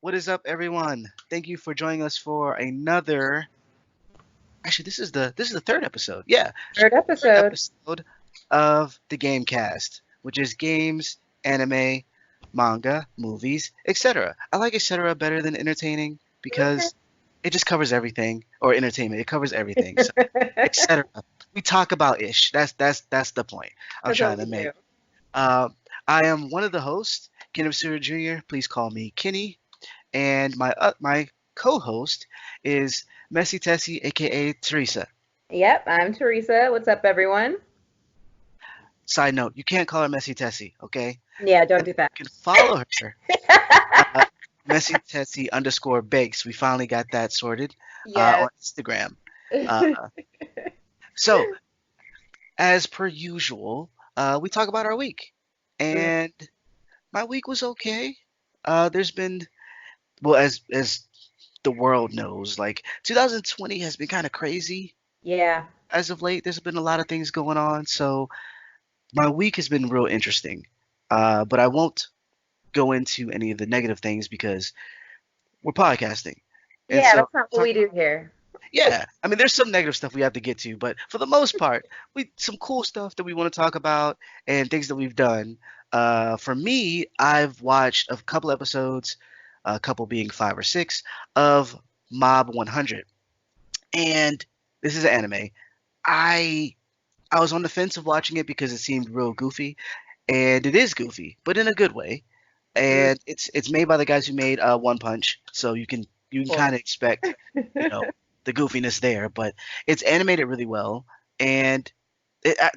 What is up, everyone? Thank you for joining us for another. Actually, this is the third episode. Yeah, Third third episode. episode of the Game Cast, which is games, anime, manga, movies, etc. I like etc. better than entertaining Okay. because it just covers everything, or entertainment. It covers everything. So etc. We talk about ish. That's the point I'm That's what trying we to do. make. Uh, I am one of the hosts, Kenneth Stewart Jr. Please call me Kenny. And my co-host is Messy Tessie, aka Teresa. Yep, I'm Teresa. What's up, everyone? Side note: you can't call her Messy Tessie, okay? Yeah, You don't do that. can follow her, uh, Messy Tessie underscore bakes. We finally got that sorted Yes. on Instagram. Uh, so as per usual, we talk about our week, Mm, and my week was okay. There's been well, as the world knows, like 2020 has been kind of crazy yeah. as of late. There's been a lot of things going on, so my week has been real interesting. But I won't go into any of the negative things because we're podcasting, and Yeah, so that's not what talk we about do here. yeah. I mean, there's some negative stuff we have to get to, but for the most part, we some cool stuff that we want to talk about and things that we've done. For me, I've watched a couple episodes, a couple being five or six, of Mob 100, and this is an anime. I I was on the fence of watching it because it seemed real goofy, and it is goofy, but in a good way. Mm, And it's made by the guys who made One Punch, so you of can course. kind of expect, you know, the goofiness there. But it's animated really well, and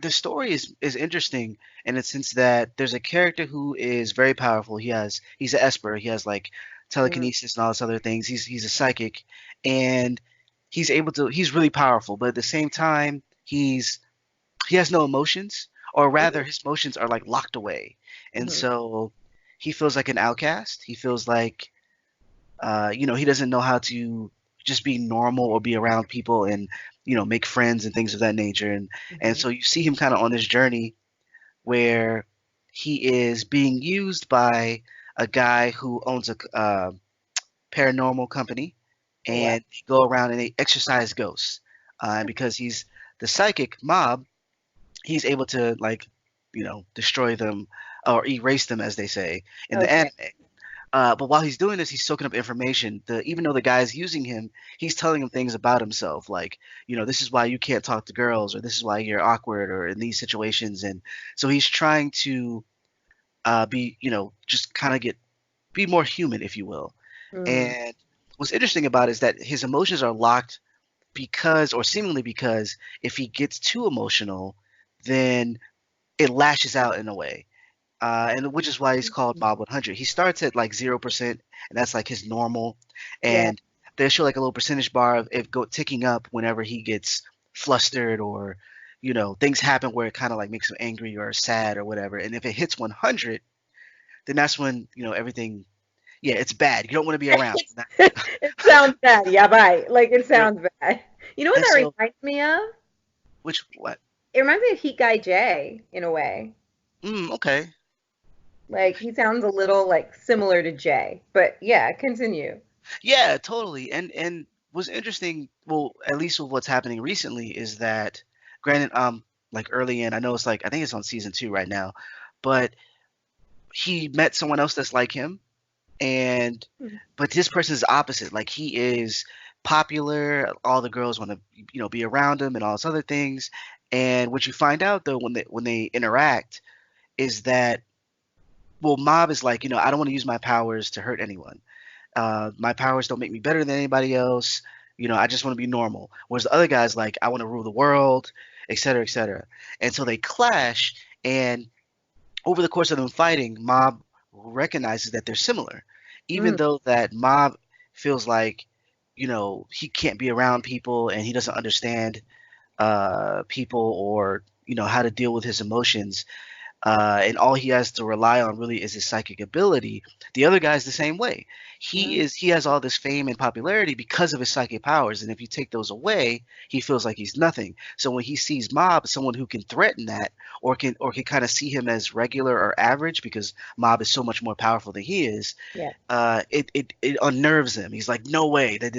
the story is interesting in the sense that there's a character who is very powerful. He's an esper. He has like Mm, telekinesis and all this other things. He's a psychic, and he's really powerful. But at the same time, he has no emotions, or rather, mm, his emotions are like locked away, and mhm, so he feels like an outcast. He feels like he doesn't know how to just be normal or be around people and make friends and things of that nature. And mhm. so you see him kind of on this journey where he is being used by a guy who owns a paranormal company, Wow. and they go around and they exorcise ghosts. And because he's the psychic mob, he's able to like destroy them or erase them, as they say in the Okay. anime. But while he's doing this, he's soaking up information. Even though the guy's using him, he's telling him things about himself, like, this is why you can't talk to girls, or this is why you're awkward, or in these situations. And so he's trying to be, just kind of be more human, if you will. Mm, And what's interesting about it is that his emotions are locked because, or seemingly because, if he gets too emotional, then it lashes out in a way, and which is why he's called Mob 100. He starts at like 0%, and that's like his normal. yeah. And they show like a little percentage bar of it go ticking up whenever he gets flustered, or things happen where it kind of like makes him angry or sad or whatever. And if it hits 100, then that's when everything. Yeah, it's bad. You don't want to be around. It sounds bad. Yeah, bye. Like it You know, sounds bad. You know what and that so reminds me of? which what? It reminds me of Heat Guy J in a way. Okay. Like he sounds a little like similar to Jay. But yeah, continue. Yeah, totally. And what's interesting, well, at least with what's happening recently, is that granted, like early in, I know it's like I think it's on season 2 right now, but he met someone else that's like him, and Mm, but this person is opposite. Like he is popular, all the girls want to be around him and all those other things. And what you find out though when they interact is that, well, Mob is like, I don't want to use my powers to hurt anyone. My powers don't make me better than anybody else. I just want to be normal. Whereas the other guy's like, I want to rule the world, et cetera, et cetera. And so they clash, and over the course of them fighting, Mob recognizes that they're similar, even mm, though that Mob feels like, he can't be around people and he doesn't understand people, or how to deal with his emotions. and all he has to rely on really is his psychic ability. The other guy's the same way. Mm, He has all this fame and popularity because of his psychic powers, and if you take those away, he feels like he's nothing. So when he sees Mob, someone who can threaten that, or can kind of see him as regular or average, because Mob is so much more powerful than he is, yeah. it unnerves him. He's like, no way that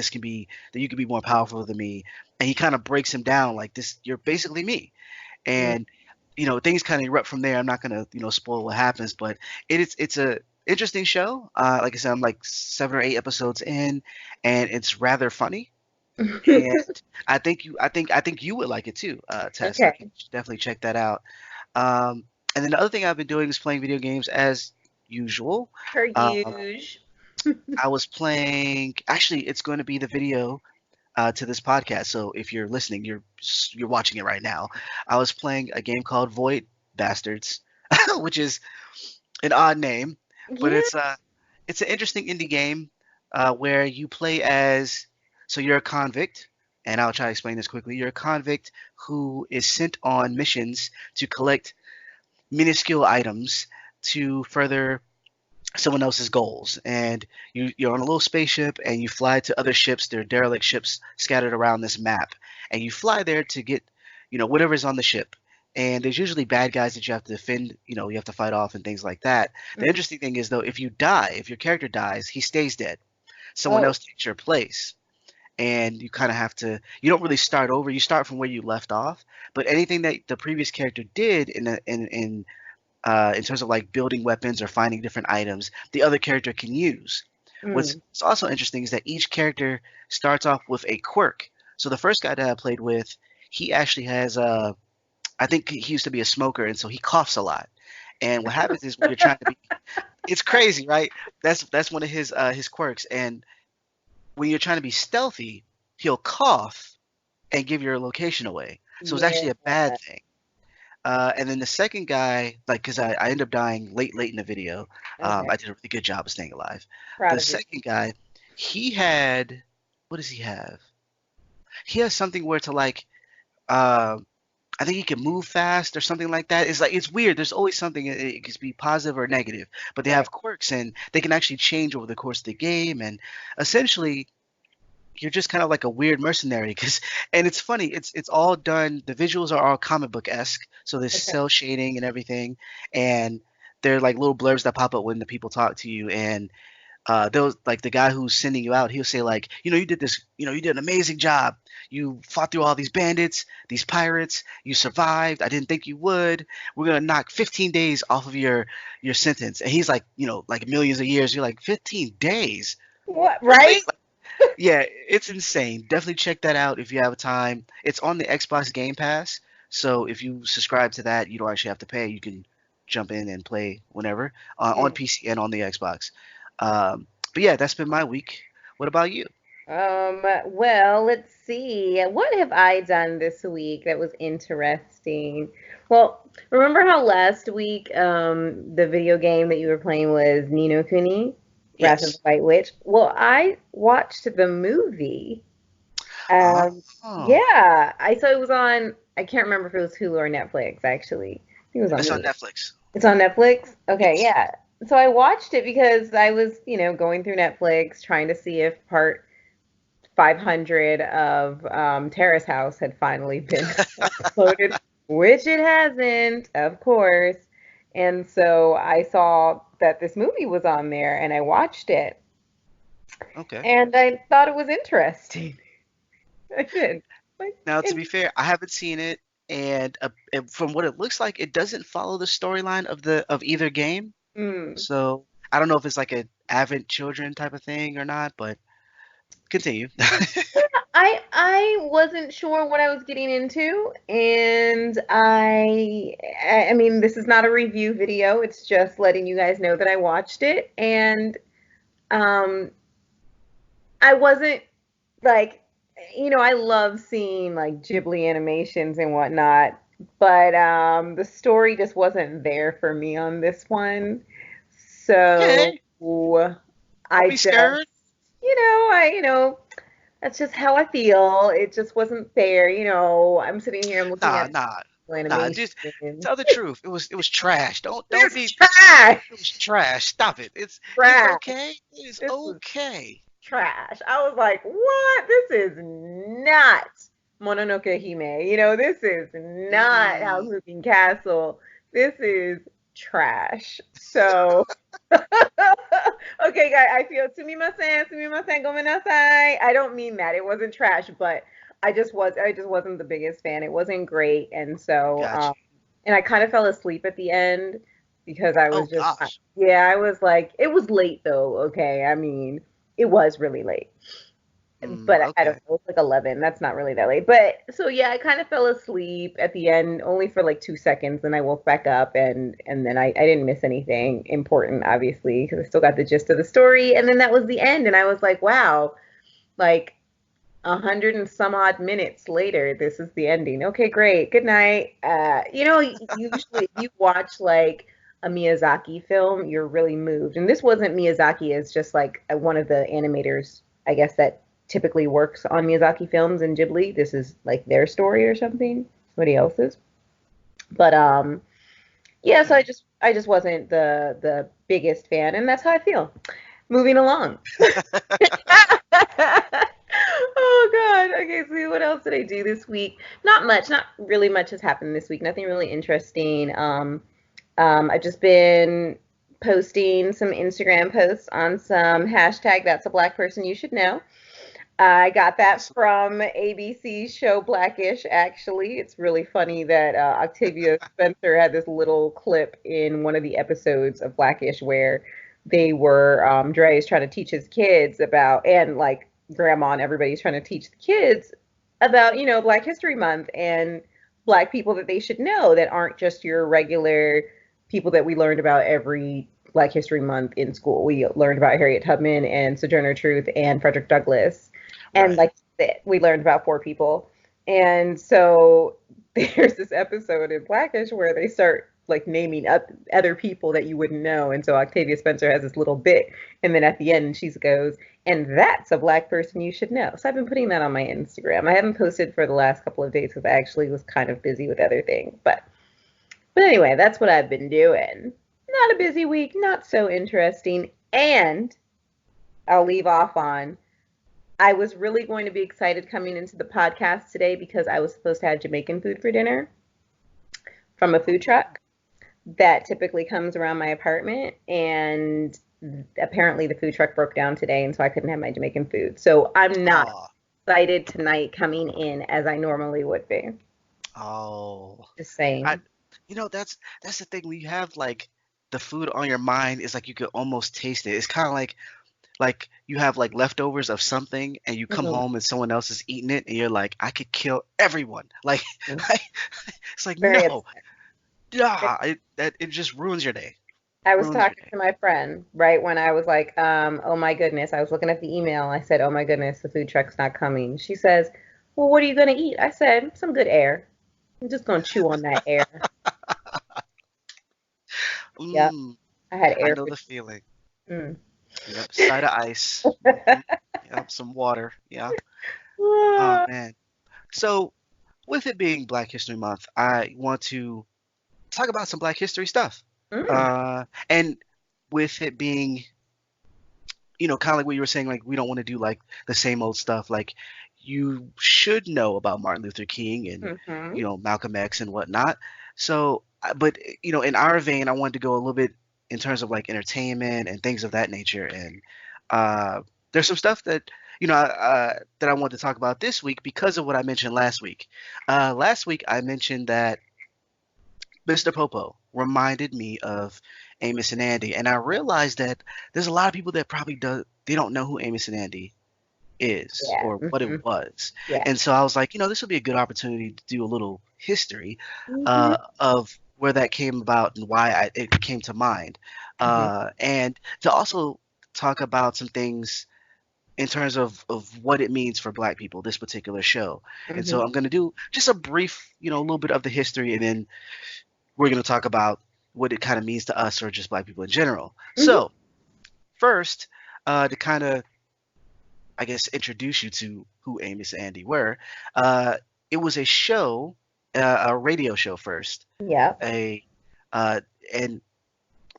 you can be more powerful than me, and he kind of breaks him down like this. You're basically me, Mm. and things kind of erupt from there. I'm not gonna spoil what happens, but it's a interesting show. Like I said, I'm like 7 or 8 episodes in, and it's rather funny. And I think you would like it too, Tess. So you Okay. should definitely check that out. Um, and then the other thing I've been doing is playing video games as usual. Per Uh, use. I was playing. Actually, it's going to be the video to this podcast. So if you're listening, you're watching it right now. I was playing a game called Void Bastards, which is an odd name, but Yeah. it's an interesting indie game where you play as so you're a convict, and I'll try to explain this quickly. You're a convict who is sent on missions to collect minuscule items to further someone else's goals, and you're on a little spaceship and you fly to other ships. There are derelict ships scattered around this map, and you fly there to get whatever's on the ship. And there's usually bad guys that you have to defend, you have to fight off and things like that. The Mm. interesting thing is, though, if you die, if your character dies, he stays dead. Someone Oh. else takes your place, and you kind of have to, you don't really start over. You start from where you left off, but anything that the previous character did in terms of like building weapons or finding different items, the other character can use. What's Mm. also interesting is that each character starts off with a quirk. So the first guy that I played with, he actually has I think he used to be a smoker, and so he coughs a lot. And what happens is when you're trying to be, it's crazy, right? That's one of his quirks. And when you're trying to be stealthy, he'll cough and give your location away. So it's Yeah. actually a bad thing. And then the second guy, like, because I ended up dying late in the video. Okay. I did a really good job of staying alive. Proud The of you. second guy, he had, what does he have? He has something where to like, uh, I think he can move fast or something like that. It's like it's weird. There's always something. It could be positive or negative, but they Right. have quirks and they can actually change over the course of the game. And essentially, you're just kind of like a weird mercenary because and it's funny it's all done, the visuals are all comic book esque, so there's Okay. cell shading and everything, and they're like little blurbs that pop up when the people talk to you, and those like the guy who's sending you out, he'll say like, you did this, you did an amazing job, you fought through all these bandits, these pirates, you survived, I didn't think you would, we're gonna knock 15 days off of your sentence. And he's like, like millions of years. You're like, 15 days, What? really? Right? Yeah, it's insane. Definitely check that out if you have time. It's on the Xbox Game Pass, so if you subscribe to that, you don't actually have to pay. You can jump in and play whenever on Mm. PC and on the Xbox. But yeah, that's been my week. What about you? Well, let's see. What have I done this week that was interesting? Well, remember how last week the video game that you were playing was Nino Kuni, Wrath of the Yes. White Witch? Well, I watched the movie. Oh, Yeah, I saw it was on, I can't remember if it was Hulu or Netflix, actually. I think it was on it's on Hulu. Netflix. It's on Netflix? Okay, Yes. yeah. So I watched it because I was, going through Netflix trying to see if part 500 of Terrace House had finally been uploaded, which it hasn't, of course. And so I saw that this movie was on there and I watched it Okay. and I thought it was interesting. I did. Like, Now, to be fair, I haven't seen it, and from what it looks like, it doesn't follow the storyline of either game. mm. So I don't know if it's like a avid children type of thing or not, but continue. I wasn't sure what I was getting into, and I mean, this is not a review video. It's just letting you guys know that I watched it, and um, I wasn't like, I love seeing like Ghibli animations and whatnot, but the story just wasn't there for me on this one. So Okay, don't I be just, scared. that's just how I feel. It just wasn't fair. I'm sitting here, I'm looking Nah, at nah. Nah, just animation. tell the truth. It was trash. Don't It's be. trash. It was trash. Stop it. It's Trash. okay. It is This was okay. trash. I was like, what? This is not Mononoke Hime. This is not House Mm, Moving Castle. This is trash. So, okay, guys, I feel sumimasen, gomenasai. I don't mean that. It wasn't trash, but I just wasn't the biggest fan. It wasn't great, and so, got you. and I kind of fell asleep at the end because I Oh was just, gosh. yeah, I was like, it was late though. Okay, I mean, it was really late, but I don't Okay. know, it's like 11. That's not really that late. But so yeah, I kind of fell asleep at the end only for like 2 seconds. Then I woke back up and then I didn't miss anything important, obviously, because I still got the gist of the story. And then that was the end. And I was like, wow, like 100 and some odd minutes later, this is the ending. Okay, great. Good night. Usually if you watch like a Miyazaki film, you're really moved. And this wasn't Miyazaki, it's just like one of the animators, I guess, that typically works on Miyazaki films in Ghibli. This is like their story or something, somebody else's. But yeah, so I Okay. just I just wasn't the biggest fan, and that's how I feel. Moving along. Oh God. Okay, so what else did I do this week? Not much. Not really much has happened this week. Nothing really interesting. I've just been posting some Instagram posts on some hashtag that's a black person you should know. I got that Awesome. from ABC's show Blackish, actually. It's really funny that Octavia Spencer had this little clip in one of the episodes of Blackish where they were, Dre's trying to teach his kids about, and like grandma and everybody's trying to teach the kids about, Black History Month and Black people that they should know that aren't just your regular people that we learned about every Black History Month in school. We learned about Harriet Tubman and Sojourner Truth and Frederick Douglass, and Right. like we learned about four people. And so there's this episode in Blackish where they start like naming other people that you wouldn't know. And so Octavia Spencer has this little bit, and then at the end she goes, "And that's a black person you should know." So I've been putting that on my Instagram. I haven't posted for the last couple of days because I actually was kind of busy with other things. But anyway, that's what I've been doing. Not a busy week, not so interesting. And I'll leave off on, I was really going to be excited coming into the podcast today because I was supposed to have Jamaican food for dinner from a food truck that typically comes around my apartment. And apparently the food truck broke down today, and so I couldn't have my Jamaican food. So I'm not Oh. excited tonight coming in as I normally would be. Oh. Just I. saying. That's the thing. When you have like the food on your mind, it's like you could almost taste it. It's kind of like you have like leftovers of something and you come Mhm. home and someone else is eating it and you're like, I could kill everyone. Like, it's like Very no, upset. it just ruins your day. I was Ruins your talking day. to my friend right when I was like, oh my goodness. I was looking at the email. I said, oh my goodness, the food truck's not coming. She says, well, what are you going to eat? I said, some good air. I'm just going to chew on that air. Yep. Mm, I had I air know for the feeling. mm. Yep, side of ice. Yep, some water. Yeah. Oh man. So with it being Black History Month, I want to talk about some Black History stuff. Mm. And with it being, kind of like what you were saying, like we don't want to do like the same old stuff. Like you should know about Martin Luther King and Mm-hmm. Malcolm X and whatnot. So, but in our vein, I wanted to go a little bit in terms of like entertainment and things of that nature. And uh, there's some stuff that I wanted to talk about this week because of what I mentioned last week. Last week I mentioned that Mr. Popo reminded me of Amos and Andy, and I realized that there's a lot of people that probably they don't know who Amos and Andy is Yeah. or what Mm-hmm. it was. Yeah. And so I was like, this would be a good opportunity to do a little history Mm-hmm. of where that came about and why it came to mind, Mm-hmm. and to also talk about some things in terms of what it means for Black people, this particular show. And Mm-hmm. so I'm going to do just a brief, a little bit of the history, and then we're going to talk about what it kind of means to us or just Black people in general. Mm-hmm. So, first, to kind of, I guess, introduce you to who Amos and Andy were, uh, it was a show a radio show first. Yep. A uh, and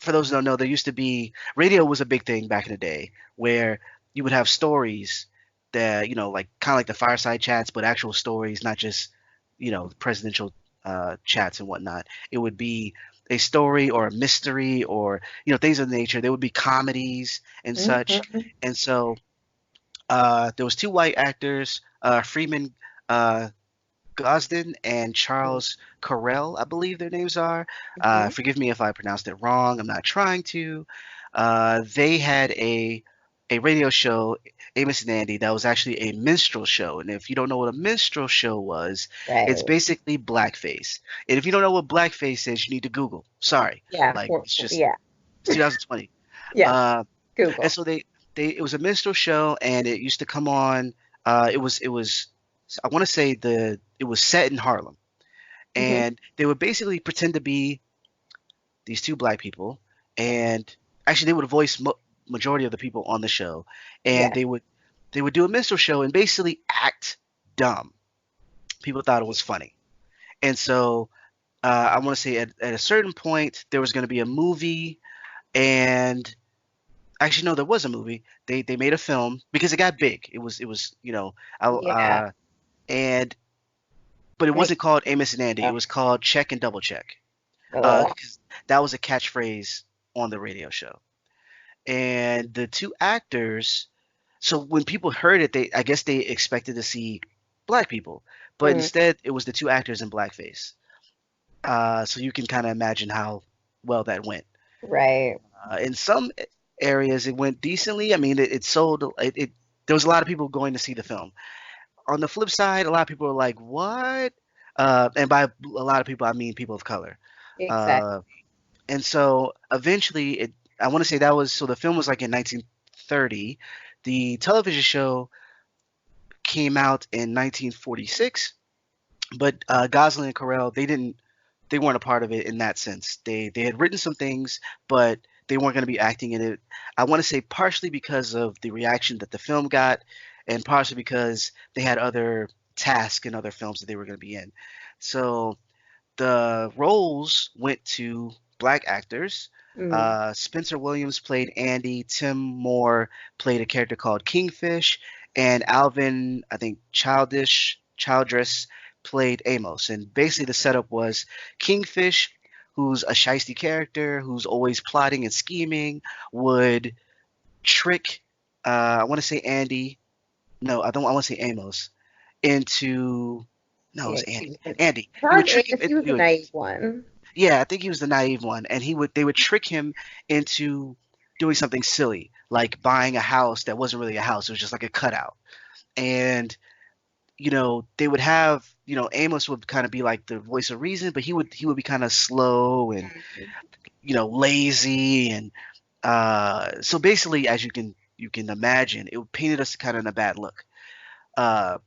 for those who don't know, there used to be radio was a big thing back in the day where you would have stories that like kind of like the fireside chats, but actual stories, not just presidential chats and whatnot. It would be a story or a mystery or things of the nature. There would be comedies and such, Hmm. and so there was two white actors, Freeman uh, Gosden and Charles Carell, I believe their names are. Hmm. Forgive me if I pronounced it wrong. I'm not trying to. They had a radio show, Amos and Andy, that was actually a minstrel show. And if you don't know what a minstrel show was, it's Right. basically blackface. And if you don't know what blackface is, you need to Google. Sorry, Yeah. like Yeah. it's 2020. Yeah. Uh, and Google. so they it was a minstrel show, and it used to come on. It was I want to say it was set in Harlem, Hmm. and they would basically pretend to be these two black people, and actually they would voice majority of the people on the show, and Yeah. they would do a minstrel show and basically act dumb. People thought it was funny, and so I want to say at a certain point there was going to be a movie, and actually no, there was a movie. They made a film because it got big. It was Yeah. and but it I wasn't called Amos and Andy. It was called Check and Double Check. uh, 'Cause that was a catchphrase on the radio show. And the two actors, so when people heard it, I guess they expected to see black people, but mm, instead it was the two actors in blackface. So you can kind of imagine how well that went. right. In some areas, it went decently. I mean, it sold. There was a lot of people going to see the film. On the flip side, a lot of people were like, "What?" And by a lot of people, I mean people of color. Exactly. Uh, and so eventually, I want to say that was so the film was like in 1930. The television show came out in 1946, but Gosling and Carell they weren't a part of it in that sense. They had written some things, but they weren't going to be acting in it. I want to say partially because of the reaction that the film got, and partially because they had other tasks and other films that they were going to be in. So the roles went to black actors. Mm, Spencer Williams played Andy. Tim Moore played a character called Kingfish, and Alvin, I think Childress played Amos. And basically, the setup was Kingfish, who's a shisty character who's always plotting and scheming, would trick. I want to say Andy. No, I don't. I want to say Amos into. No, it yeah. was Andy. Andy. He would Probably trick him Amos, he into was a doing naive things. one. Yeah, I think he was the naive one, and they would trick him into doing something silly, like buying a house that wasn't really a house. It was just like a cutout. And they would have Amos would kind of be like the voice of reason, but he would be kind of slow and Mm, lazy, and so basically, as you can imagine, it painted us kind of in a bad look. Uh,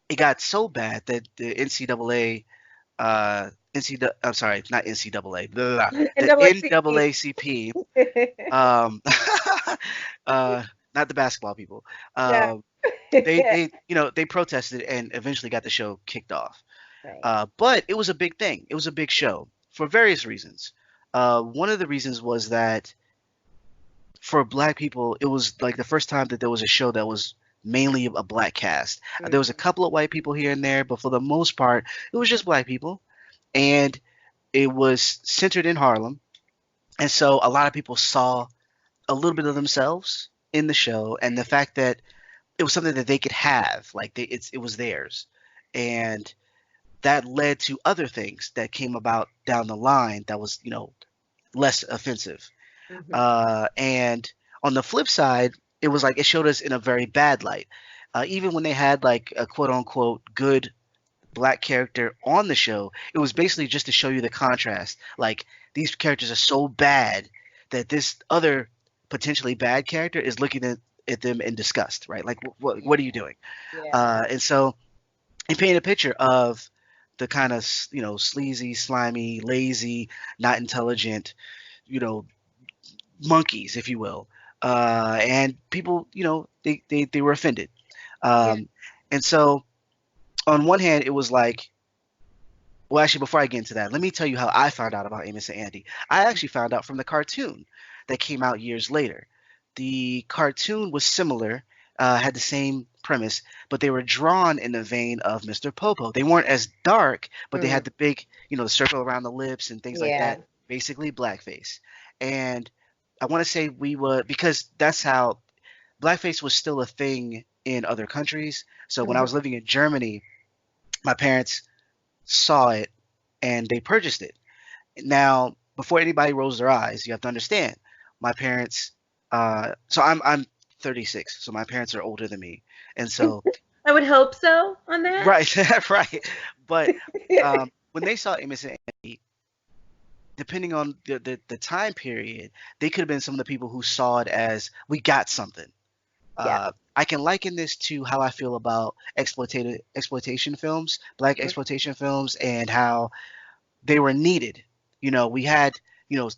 it got so bad that the NCAA I'm sorry, not NCAA, blah, blah, blah, the NAACP. NAACP, um, uh, not the basketball people. No. Um, they protested and eventually got the show kicked off. Right. But it was a big thing. It was a big show for various reasons. One of the reasons was that for black people, it was like the first time that there was a show that was mainly a black cast. There was a Hmm. couple of white people here and there, but for the most part, it was just black people. And it was centered in Harlem. And so a lot of people saw a little bit of themselves in the show, and the fact that it was something that they could have, like it was theirs. And that led to other things that came about down the line that was, less offensive. Hmm. And on the flip side, it was like it showed us in a very bad light. Even when they had like a quote unquote good black character on the show, it was basically just to show you the contrast. Like these characters are so bad that this other potentially bad character is looking at them in disgust, right? Like, what are you doing? Yeah. And so it painted a picture of the kind of sleazy, slimy, lazy, not intelligent, you know monkeys, if you will. And people, they were offended. Yeah. Um, and so on one hand, it was like Well, actually, before I get into that, let me tell you how I found out about Amos and Andy. I actually found out from the cartoon that came out years later. The cartoon was similar, had the same premise, but they were drawn in the vein of Mr. Popo. They weren't as dark, but they Mm, had the big, the circle around the lips and things like yeah. that, basically blackface. And I want to say we were, because that's how blackface was still a thing in other countries. So when I Hmm. was living in Germany, my parents saw it and they purchased it. Now, before anybody rolls their eyes, you have to understand, my parents. So I'm 36, so my parents are older than me, and so I would hope so on that. right, right. But when they saw Amos and Andy, depending on the time period, they could have been some of the people who saw it as we got something. Yeah. I can liken this to how I feel about exploitation films, black Mm, exploitation films, and how they were needed. We had,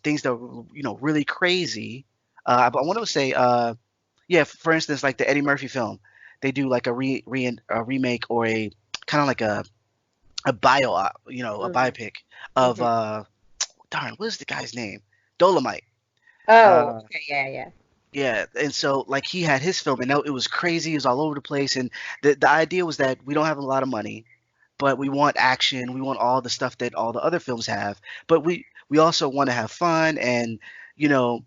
things that were, really crazy. But I want to say, yeah, for instance, like the Eddie Murphy film, they do like a remake or a kind of like a a mm, biopic of mhm. darn, what is the guy's name? Dolomite. Oh, Uh, okay, yeah, yeah. yeah, and so like he had his film, and it was crazy. It was all over the place, and the idea was that we don't have a lot of money, but we want action. We want all the stuff that all the other films have, but we also want to have fun. And you know,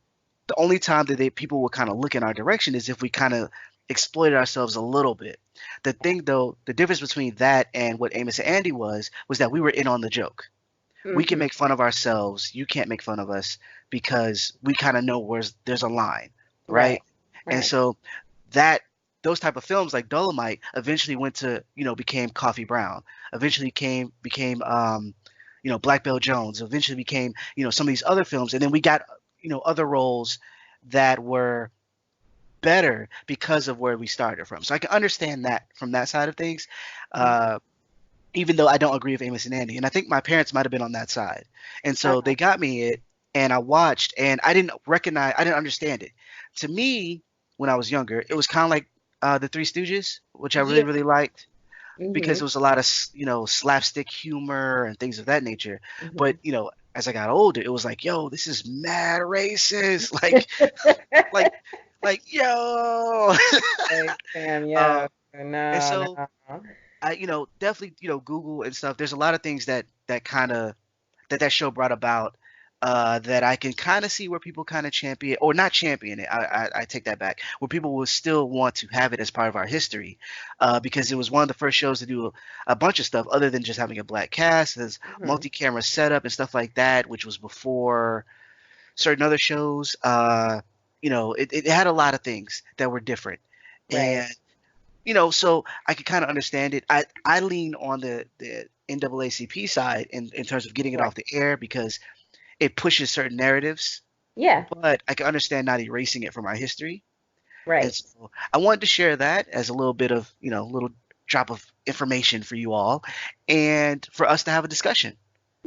the only time that people would kind of look in our direction is if we kind of exploited ourselves a little bit. The thing though, the difference between that and what Amos and Andy was that we were in on the joke. We can Hmm. make fun of ourselves. You can't make fun of us because we kind of know where there's a line, right? Right, And right. so that those type of films like Dolomite eventually went to became Coffee Brown, eventually became Black Belt Jones, eventually became some of these other films, and then we got other roles that were better because of where we started from. So I can understand that from that side of things. Mm. Uh, Even though I don't agree with Amos and Andy. And I think my parents might have been on that side. And so Uh, they got me it, and I watched, and I didn't understand it. To me, when I was younger, it was kind of like the Three Stooges, which I really, yeah. really liked because Hmm. it was a lot of, slapstick humor and things of that nature. Hmm. But, as I got older, it was like, yo, this is mad racist. Like, yo. Like, Sam, uh, yeah. and No, so no. I, definitely, Google and stuff. There's a lot of things that kind of that show brought about that I can kind of see where people kind of champion or not champion it. I take that back. Where people will still want to have it as part of our history, because it was one of the first shows to do a bunch of stuff other than just having a black cast. There's Hmm. multi-camera setup and stuff like that, which was before certain other shows. It had a lot of things that were different, Right, and so I could kind of understand it. I lean on the NAACP side in terms of getting it right. off the air because it pushes certain narratives, Yeah, but I can understand not erasing it from our history. And right. so I wanted to share that as a little bit of, little drop of information for you all and for us to have a discussion,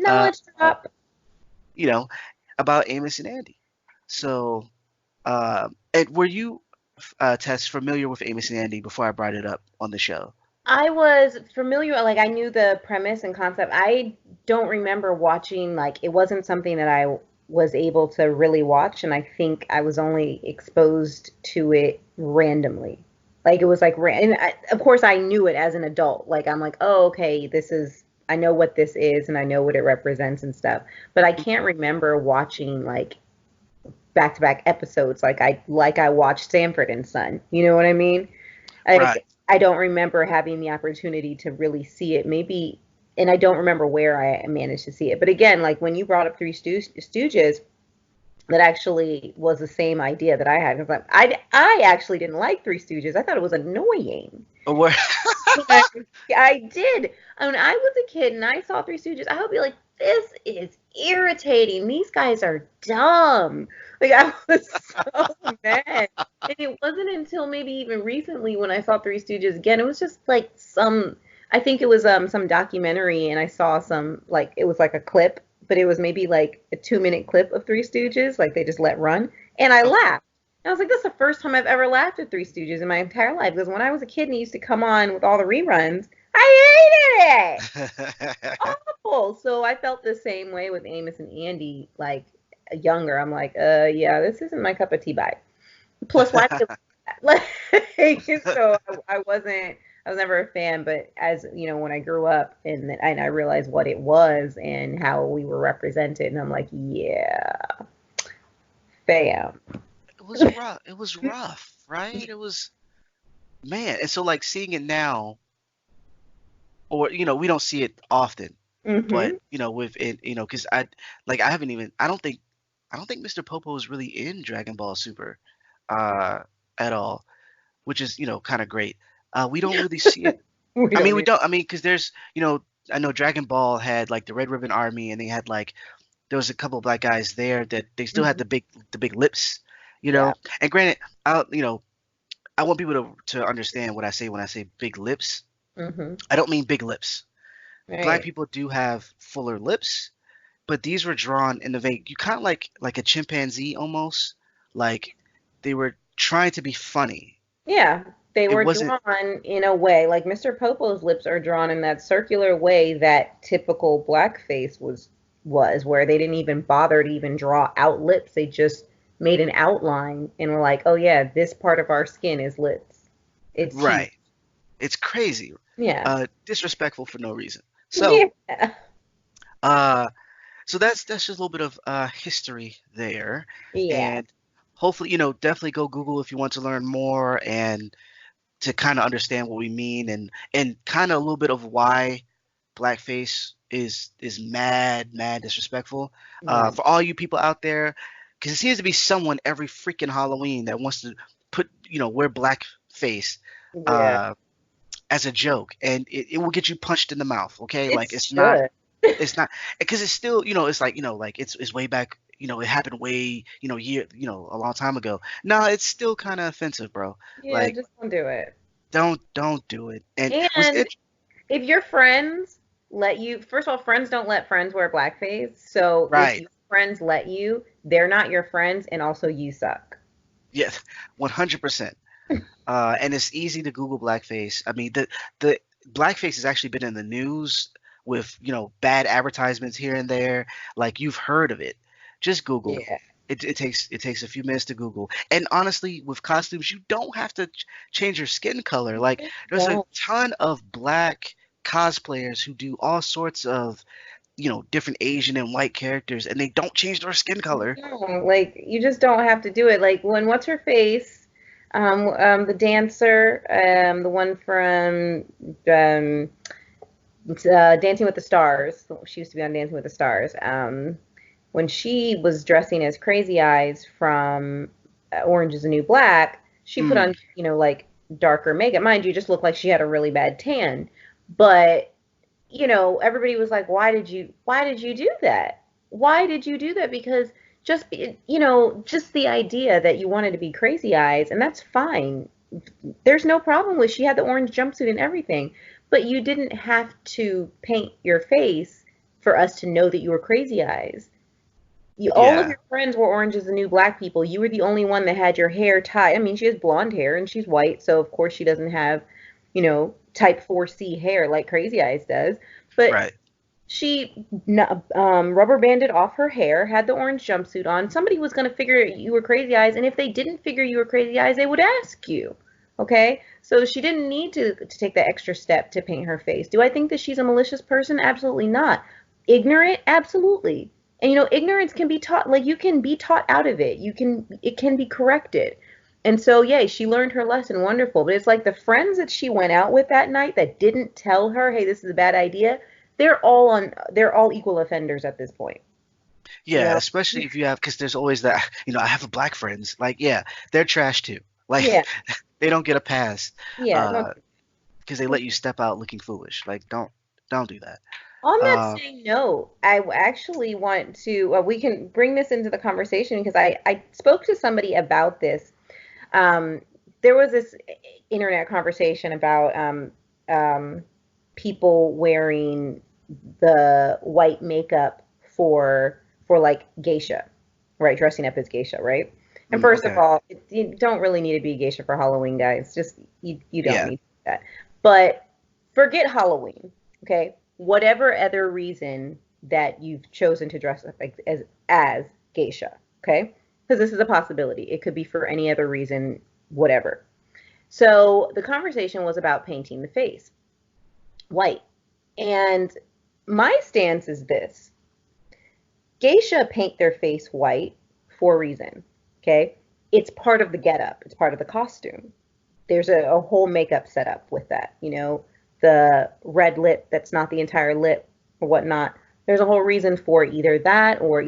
uh, Knowledge uh, drop. you know, about Amos and Andy. So, and were you, Tess, familiar with Amos and Andy before I brought it up on the show? I was familiar, like I knew the premise and concept. I don't remember watching, like it wasn't something that I was able to really watch, and I think I was only exposed to it randomly. Like it was like, and of course I knew it as an adult. Like I'm like, oh, okay, I know what this is, and I know what it represents and stuff. But I can't remember watching like back-to-back episodes like I watched Sanford and Son. You know what I mean? Right. I don't remember having the opportunity to really see it. Maybe, and I don't remember where I managed to see it. But again, like when you brought up Three Stooges, that actually was the same idea that I had. I actually didn't like Three Stooges. I thought it was annoying. Were- But I did. When I was a kid and I saw Three Stooges, I would be like, this is irritating. These guys are dumb. Like I was so mad. And it wasn't until maybe even recently when I saw Three Stooges again. It was just like I think it was some documentary and I saw some like it was like a clip, but it was maybe like a 2 minute clip of Three Stooges, like they just let run. And I okay. laughed. I was like, this is the first time I've ever laughed at Three Stooges in my entire life. Because when I was a kid and it used to come on with all the reruns, I hated it. awful. So I felt the same way with Amos and Andy, like younger. I'm like, yeah, this isn't my cup of tea. Bye. Plus, why did like so I was never a fan, but as you know, when I grew up and I realized what it was and how we were represented, and I'm like, yeah, fam. It was rough. It was rough, right? It was, man. And so like seeing it now, or we don't see it often, but Hmm. with it, because I haven't even I don't think Mr. Popo is really in Dragon Ball Super, uh, at all, which is kind of great. We don't really see it. We I don't mean, we need. don't. I mean, because there's I know Dragon Ball had like the Red Ribbon Army, and they had like there was a couple of black guys there that they still had Mhm. the big lips, you Yeah. know. And granted, I want people to understand what I say when I say big lips. Hmm. I don't mean big lips. Black Right. people do have fuller lips, but these were drawn in the vein. You kind of like a chimpanzee almost. Like they were trying to be funny. Yeah. They It were wasn't drawn in a way, like Mr. Popo's lips are drawn in that circular way that typical blackface was, where they didn't even bother to even draw out lips. They just made an outline and were like, oh yeah, this part of our skin is lips. It's teeth. right. It's crazy. Yeah. Disrespectful for no reason. So, Yeah. uh, so that's just a little bit of history there, Yeah. and hopefully, definitely go Google if you want to learn more and to kind of understand what we mean and kind of a little bit of why blackface is mad disrespectful. Yeah. For all you people out there, because it seems to be someone every freaking Halloween that wants to wear blackface. Yeah. Uh, as a joke, and it will get you punched in the mouth. Okay, It like should. it's not because it's still it's like like it's way back. It happened way a long time ago. No, it's still kind of offensive, bro. Yeah, Like just don't do it. don't do it. And was And it if your friends let you, first of all, friends don't let friends wear blackface. So if right? your friends let you, they're not your friends, and also you suck. Yes, 100%. And it's easy to Google blackface. I mean, the blackface has actually been in the news with bad advertisements here and there. Like you've heard of it. Just Google. Yeah. It takes a few minutes to Google. And honestly, with costumes, you don't have to change your skin color. Like there's a Don't. ton of black cosplayers who do all sorts of different Asian and white characters, and they don't change their skin color. No, like you just don't have to do it. Like when what's her face, the dancer, the one from um, Dancing with the Stars. She used to be on Dancing with the Stars. When she was dressing as Crazy Eyes from Orange is the New Black, she put Mm, on, like darker makeup. Mind you, just looked like she had a really bad tan. But, everybody was like, why did you do that? Why did you do that? Because just the idea that you wanted to be Crazy Eyes, and that's fine. There's no problem with she had the orange jumpsuit and everything, but you didn't have to paint your face for us to know that you were Crazy Eyes. All of yeah, your friends were Orange is the New Black people. You were the only one that had your hair tied. I mean, she has blonde hair and she's white, so of course she doesn't have, type 4C hair like Crazy Eyes does. But right. she rubber banded off her hair, had the orange jumpsuit on. Somebody was going to figure you were Crazy Eyes, and if they didn't figure you were Crazy Eyes, they would ask you. Okay? So she didn't need to take that extra step to paint her face. Do I think that she's a malicious person? Absolutely not. Ignorant? Absolutely. And ignorance can be taught, like you can be taught out of it. It can be corrected. And so, yeah, she learned her lesson, wonderful. But it's like the friends that she went out with that night that didn't tell her, hey, this is a bad idea, they're all equal offenders at this point. You Yeah, know? especially if you have, because there's always that, I have a black friends. Like, yeah, they're trash too. Like, Yeah, they don't get a pass, yeah. Don't, uh, because they let you step out looking foolish. Like, don't do that. on that Uh, same note, I actually want to, we can bring this into the conversation because I spoke to somebody about this. Um, there was this internet conversation about um, people wearing the white makeup for like geisha, right? Dressing up as geisha, right? And first of okay. all, you don't really need to be a geisha for Halloween, guys. Just you don't Yeah. need that. But forget Halloween, okay? whatever other reason that you've chosen to dress up as geisha, okay? Because this is a possibility. It could be for any other reason, whatever. So the conversation was about painting the face white. And my stance is this: geisha paint their face white for a reason, okay? It's part of the getup, it's part of the costume. There's a whole makeup setup with that, the red lip that's not the entire lip or whatnot. There's a whole reason for either that or,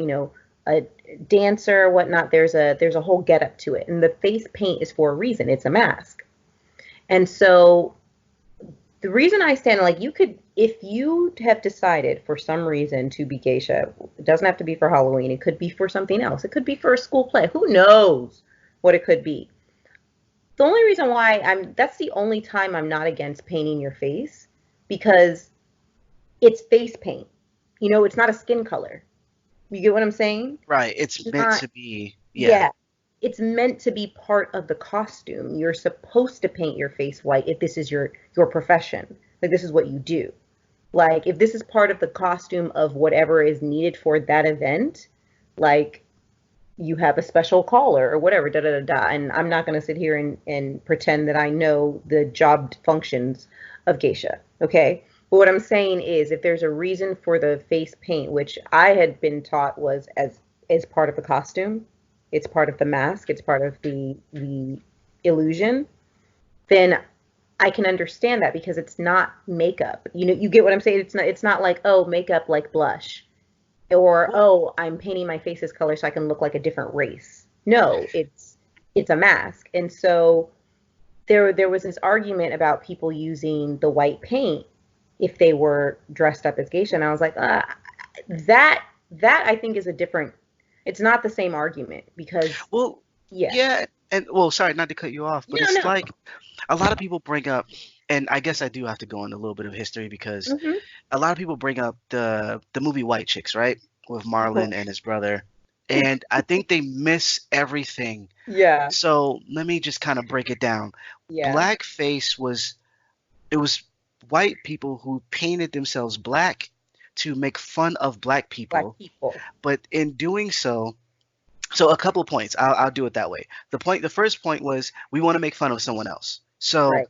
a dancer or whatnot. There's a whole getup to it. And the face paint is for a reason. It's a mask. And so the reason I stand, like, you could, if you have decided for some reason to be geisha, it doesn't have to be for Halloween. It could be for something else. It could be for a school play. Who knows what it could be? The only reason why that's the only time I'm not against painting your face, because it's face paint. It's not a skin color. You get what I'm saying? Right. It's It's meant not, to be. Yeah. yeah. It's meant to be part of the costume. You're supposed to paint your face white if this is your profession. Like, this is what you do. Like, if this is part of the costume of whatever is needed for that event, like, you have a special caller or whatever, da da da da. And I'm not going to sit here and pretend that I know the job functions of geisha, okay? But what I'm saying is, if there's a reason for the face paint, which I had been taught was as part of the costume, it's part of the mask, it's part of the illusion, then I can understand that, because it's not makeup. You get what I'm saying? It's not like, oh, makeup like blush, or, oh, I'm painting my face this color so I can look like a different race. No, it's a mask. And so there was this argument about people using the white paint if they were dressed up as geisha, and I was like, that I think is a different. It's not the same argument, because Well, yeah, yeah, and well, sorry, not to cut you off, but no, it's no, like a lot of people bring up, and I guess I do have to go into a little bit of history because hmm, a lot of people bring up the movie White Chicks, right? With Marlon and his brother. And I think they miss everything. yeah, So let me just kind of break it down. yeah, Blackface was it was white people who painted themselves black to make fun of black black people, people, but in doing so, so a couple of points. I'll do it that way. The first point was we want to make fun of someone else. So right?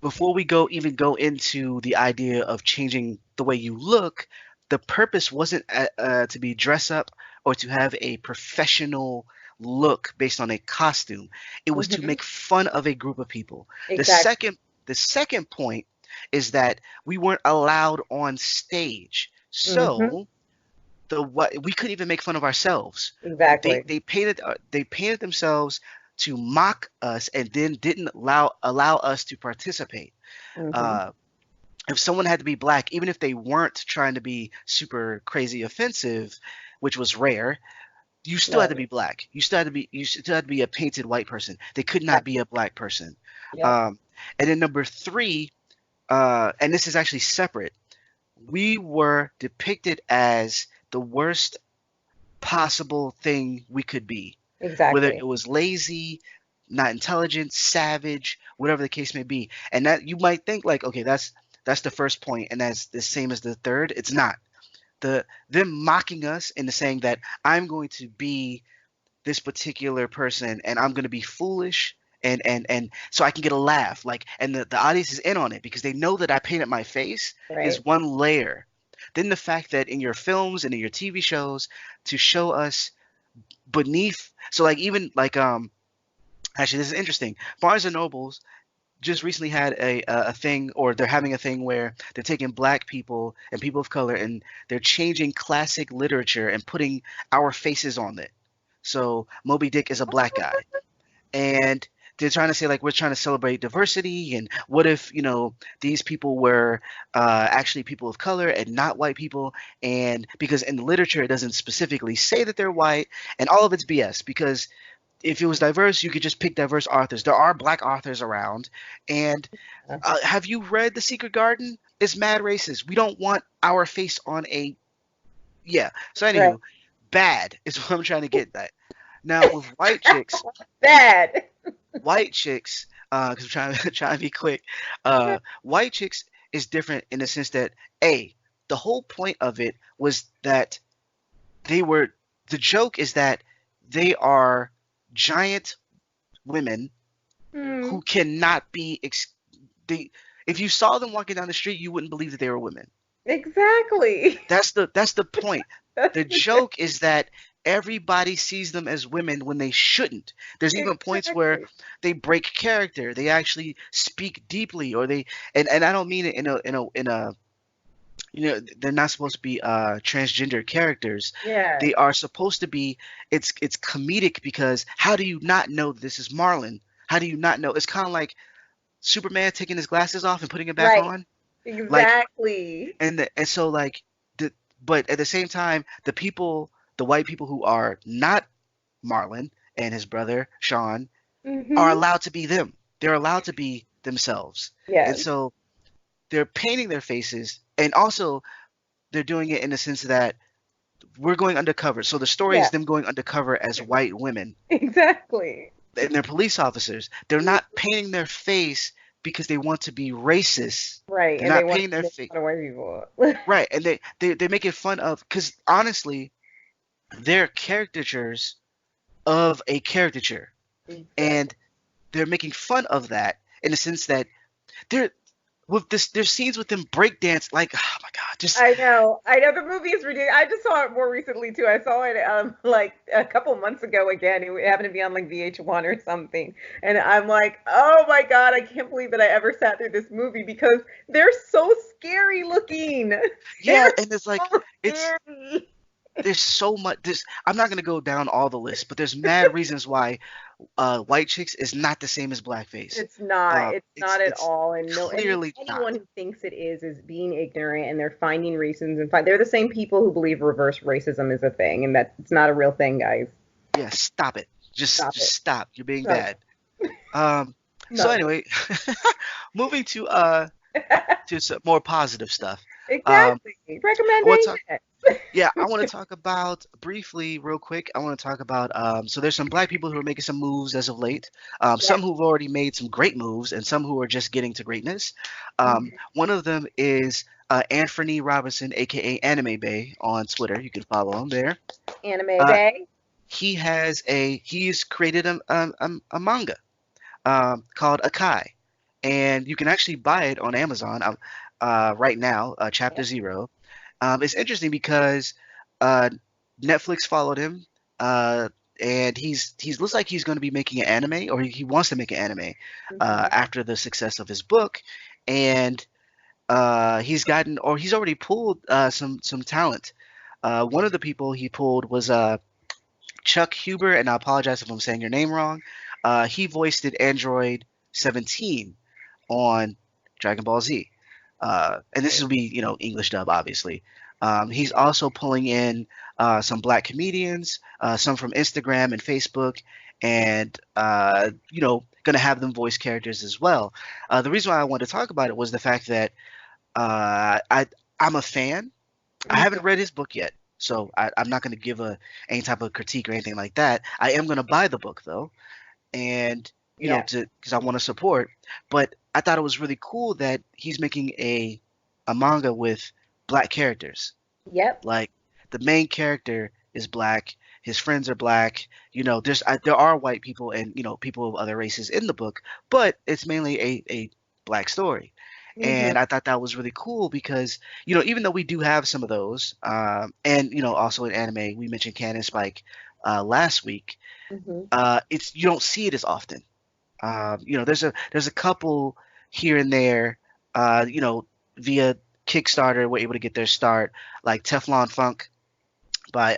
before we go into the idea of changing the way you look, the purpose wasn't to be dress up or to have a professional look based on a costume. It was to Hmm, make fun of a group of people. The exactly. second the second point is that we weren't allowed on stage. Hmm, So the what we couldn't even make fun of ourselves. They exactly. they painted they painted themselves to mock us and then didn't allow us to participate. Hmm, Uh, if someone had to be black, even if they weren't trying to be super crazy offensive, which was rare, you still had to right. be black. You still had to be a painted white person. They could not be Exactly. a black person. Yep. Um, and then number three, and this is actually separate. We were depicted as the worst possible thing we could be, whether it Exactly. was lazy, not intelligent, savage, whatever the case may be. And that you might think like, okay, that's the first point, and that's the same as the third. It's not. Them mocking us into saying that I'm going to be this particular person and I'm going to be foolish and so I can get a laugh, like, and the audience is in on it because they know that I painted my face is Right. one layer. Then the fact that in your films and in your TV shows to show us beneath, so like even like actually this is interesting. Barnes and Nobles just recently had a thing, or they're having a thing where they're taking black people and people of color and they're changing classic literature and putting our faces on it. So Moby Dick is a black guy, and they're trying to say like we're trying to celebrate diversity, and what if these people were actually people of color and not white people, and because in the literature it doesn't specifically say that they're white, and all of it's BS because if it was diverse, you could just pick diverse authors. There are black authors around. And Uh, have you read The Secret Garden? It's mad racist. We don't want our face on a. Yeah. So, right. anywho, bad is what I'm trying to get at. Now, with Bad. white chicks, because I'm trying, trying to be quick, white chicks is different in the sense that, A, the whole point of it was that they were the joke is that they are giant women who Mm, cannot be they if you saw them walking down the street, you wouldn't believe that they were women. exactly. That's the point. That's The the joke is that everybody sees them as women when they shouldn't. There's even points where exactly. they break character. They actually speak deeply, or they and I don't mean it in a they're not supposed to be transgender characters. Yeah. They are supposed to be. It's comedic because how do you not know this is Marlon? How do you not know? It's kind of like Superman taking his glasses off and putting it back Right. on. Like Exactly. and so like the but at the same time the white people who are not Marlon and his brother Sean are Hmm. allowed to be them. They're allowed to be themselves. And Yes. so they're painting their faces and also they're doing it in the sense that we're going undercover. So the story Yeah. is them going undercover as white women Exactly. and they're police officers. They're not painting their face because they want to be racist. Right. They're And they not want painting to their make face fun of white people. right, and they make it fun of because honestly, they're caricatures of a caricature, Exactly. and they're making fun of that in the sense that they're with this. There's scenes with them breakdance, like oh my god, just I know. I know the movie is ridiculous. I just saw it more recently too. I saw it like a couple months ago again. It happened to be on like VH1 or something. And I'm like, "Oh my God, I can't believe that I ever sat through this movie because they're so scary looking. yeah, They're and it's like so it's scary." there's so much. This I'm not gonna go down all the lists, but there's mad reasons why white chicks is not the same as blackface. It's not. It's It's not at it's all. And no, clearly not. anyone who thinks it is being ignorant, and they're finding reasons and find. They're the same people who believe reverse racism is a thing, and that it's not a real thing, guys. Yeah, stop it. Just Stop just it. stop. You're being No, bad. Um, so no. anyway, moving to some more positive stuff. Um, Exactly. I want to talk. Recommendation. Yeah, I want to talk about briefly, real quick. I want to talk about. So there's some black people who are making some moves as of late. Yeah. Some who've already made some great moves, and some who are just getting to greatness. Mhm. One of them is Anthony Robinson, aka Anime Bay, on Twitter. You can follow him there. Anime Uh, Bay. he's created a manga called Akai, and you can actually buy it on Amazon right now. Chapter Yeah. Zero. It's interesting because uh, Netflix followed him, uh, and he's looks like he's going to be making an anime, or he wants to make an anime Hmm. after the success of his book, and he's already pulled some talent. One of the people he pulled was Chuck Huber, and I apologize if I'm saying your name wrong. He voiced it Android 17 on Dragon Ball Z. And this will be, English dub, obviously. He's also pulling in some black comedians, some from Instagram and Facebook, and, going to have them voice characters as well. The reason why I wanted to talk about it was the fact that I'm a fan. I haven't Hmm. read his book yet, so I'm not going to give any type of critique or anything like that. I am going to buy the book though, and Yeah. to because I want to support. But I thought it was really cool that he's making a manga with black characters. Yep. Like the main character is black, his friends are black. There are white people and people of other races in the book, but it's mainly a black story. Hmm. And I thought that was really cool because even though we do have some of those, and also in anime we mentioned Canon Spike last week, Hmm. it's you don't see it as often. There's a couple here and there, via Kickstarter were able to get their start, like Teflon Funk by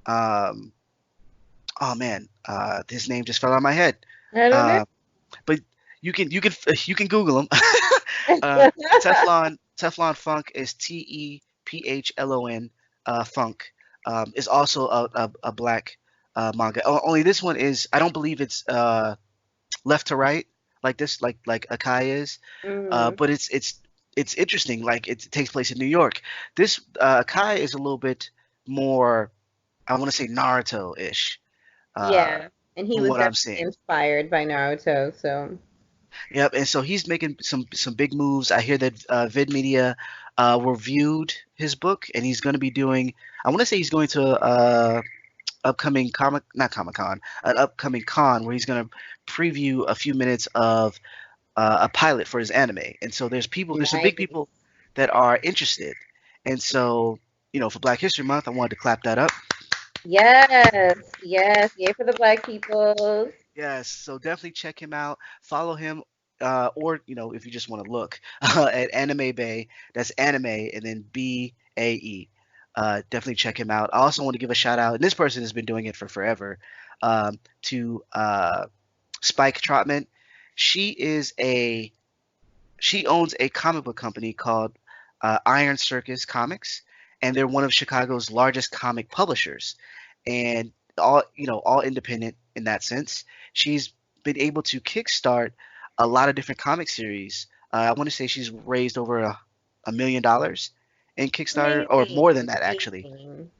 um, oh man, his name just fell out of my head. I don't know. Uh, but you can Google him. Teflon Funk is Tephlon Funk. Is also a black manga. Only this one is I don't believe it's left to right like this like Akai is. Hmm. But it's interesting. Like it takes place in New York. This Akai is a little bit more, I want to say Naruto-ish, uh, Yeah. And he from was what I'm definitely seeing. inspired by Naruto, so Yep, and so he's making some big moves. I hear that Vid Media reviewed his book, and he's going to be doing. I want to say he's going to upcoming not Comic Con, an upcoming con where he's going to preview a few minutes of a pilot for his anime. And so there's some big Nice. people that are interested. And so, for Black History Month, I wanted to clap that up. Yes, yes, yay for the Black peoples. Yes, so definitely check him out. Follow him, or if you just want to look at Anime Bay. That's anime and then BAE. Definitely check him out. I also want to give a shout out, and this person has been doing it for forever, to Spike Trotman. She is a she owns a comic book company called Iron Circus Comics, and they're one of Chicago's largest comic publishers, and all independent in that sense. She's been able to kickstart a lot of different comic series. I want to say she's raised over $1 million in Kickstarter, or more Amazing, than that actually, amazing.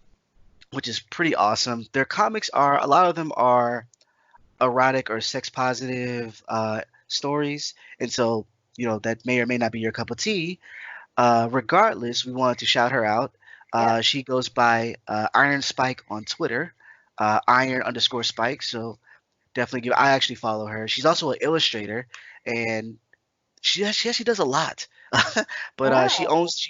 which is pretty awesome. Their comics are a lot of them are erotic or sex positive stories, and so that may or may not be your cup of tea. Regardless, we wanted to shout her out. Yep. She goes by Iron Spike on Twitter, Iron underscore Spike. So definitely give. I actually follow her. She's also an illustrator, and she actually does a lot. But Wow. she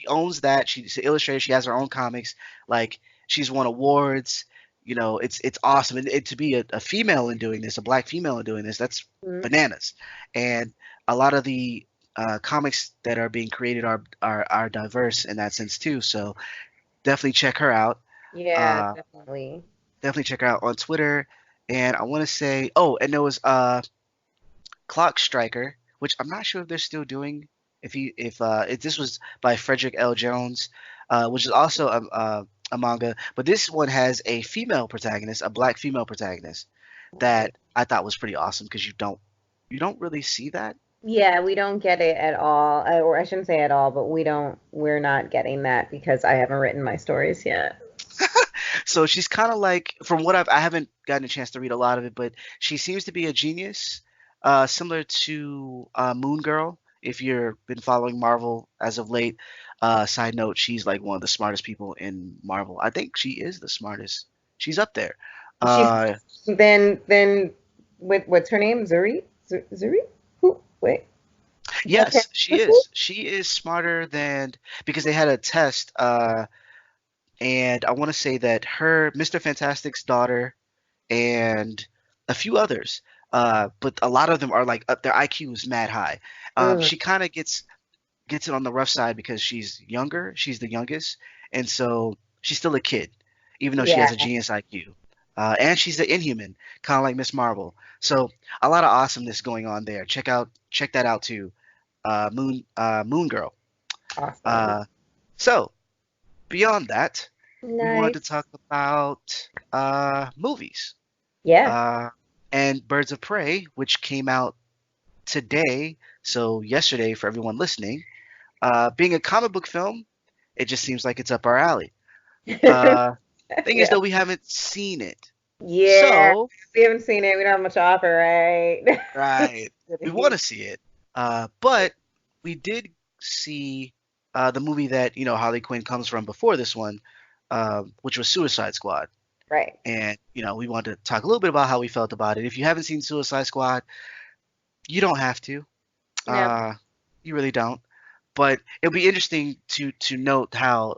owns that. She's an illustrator. She has her own comics. Like she's won awards. It's awesome. And to be a female in doing this, a black female in doing this, that's Mhm. bananas. And a lot of the comics that are being created are diverse in that sense too. So definitely check her out. Yeah, Uh, definitely. definitely check her out on Twitter. And I want to say, oh, and there was Clock Striker, which I'm not sure if they're still doing. If this was by Frederick L. Jones, which is also a manga, but this one has a female protagonist, a black female protagonist, Nice. that I thought was pretty awesome because you don't really see that. Yeah, we don't get it at all, or I shouldn't say at all, but we're not getting that because I haven't written my stories yet. So she's kind of like, from what I haven't gotten a chance to read a lot of it, but she seems to be a genius, similar to Moon Girl. If you've been following Marvel as of late, side note, she's like one of the smartest people in Marvel. I think she is the smartest. She's up there. She's Uh, then with what's her name? Zuri? Zuri? Who? Wait. Black Panther yes, she person? is. She is smarter than because they had a test, and I want to say that her Mr. Fantastic's daughter and a few others. But a lot of them are like up their IQ is mad high. Mm, She kind of gets it on the rough side because she's younger. She's the youngest, and so she's still a kid, even though she yeah. has a genius IQ. And she's the Inhuman, kind of like Miss Marvel. So a lot of awesomeness going on there. Check that out too. Moon Girl. Awesome. Uh, so beyond that, we wanted to Nice. talk about movies. Yeah. uh, and Birds of Prey, which came out today, so yesterday for everyone listening. Being a comic book film, it just seems like it's up our alley. Uh, thing is, Yeah. though, we haven't seen it, Yeah. so We haven't seen it. We don't have much to offer, right? right, we want to see it. But we did see the movie that Harley Quinn comes from before this one, which was Suicide Squad. Right. And we wanted to talk a little bit about how we felt about it. If you haven't seen Suicide Squad, you don't have to. No. Uh, you really don't. But it'll be interesting to note how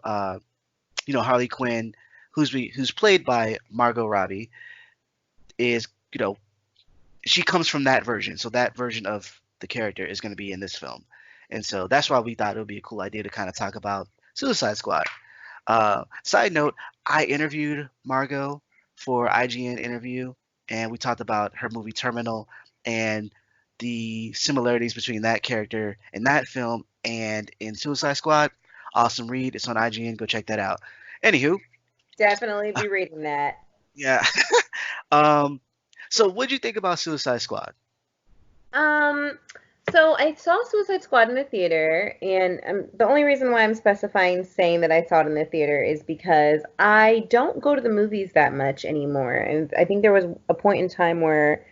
Harley Quinn, who's played by Margot Robbie, is she comes from that version. So that version of the character is going to be in this film, and so that's why we thought it would be a cool idea to kind of talk about Suicide Squad. Side note, I interviewed Margot for IGN interview, and we talked about her movie Terminal and the similarities between that character in that film and in Suicide Squad. Awesome read. It's on IGN. Go check that out. Anywho, Definitely be reading that. yeah. um, so what'd you think about Suicide Squad? Um, so I saw Suicide Squad in the theater, and the only reason why I'm specifying saying that I saw it in the theater is because I don't go to the movies that much anymore. And I think there was a point in time where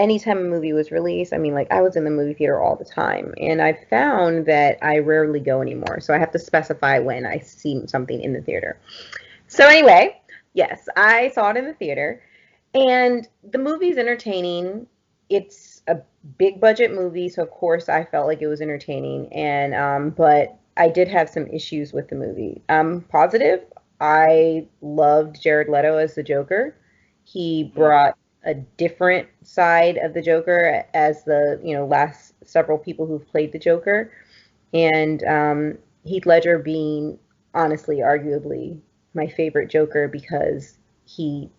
anytime a movie was released, I mean, like I was in the movie theater all the time, and I found that I rarely go anymore. So I have to specify when I see something in the theater. So anyway, yes, I saw it in the theater, and the movie's entertaining. It's a big budget movie, so of course I felt like it was entertaining, and but I did have some issues with the movie. Positive, I loved Jared Leto as the Joker. He Mm, brought a different side of the Joker as the, last several people who've played the Joker, and Heath Ledger being honestly, arguably my favorite Joker because he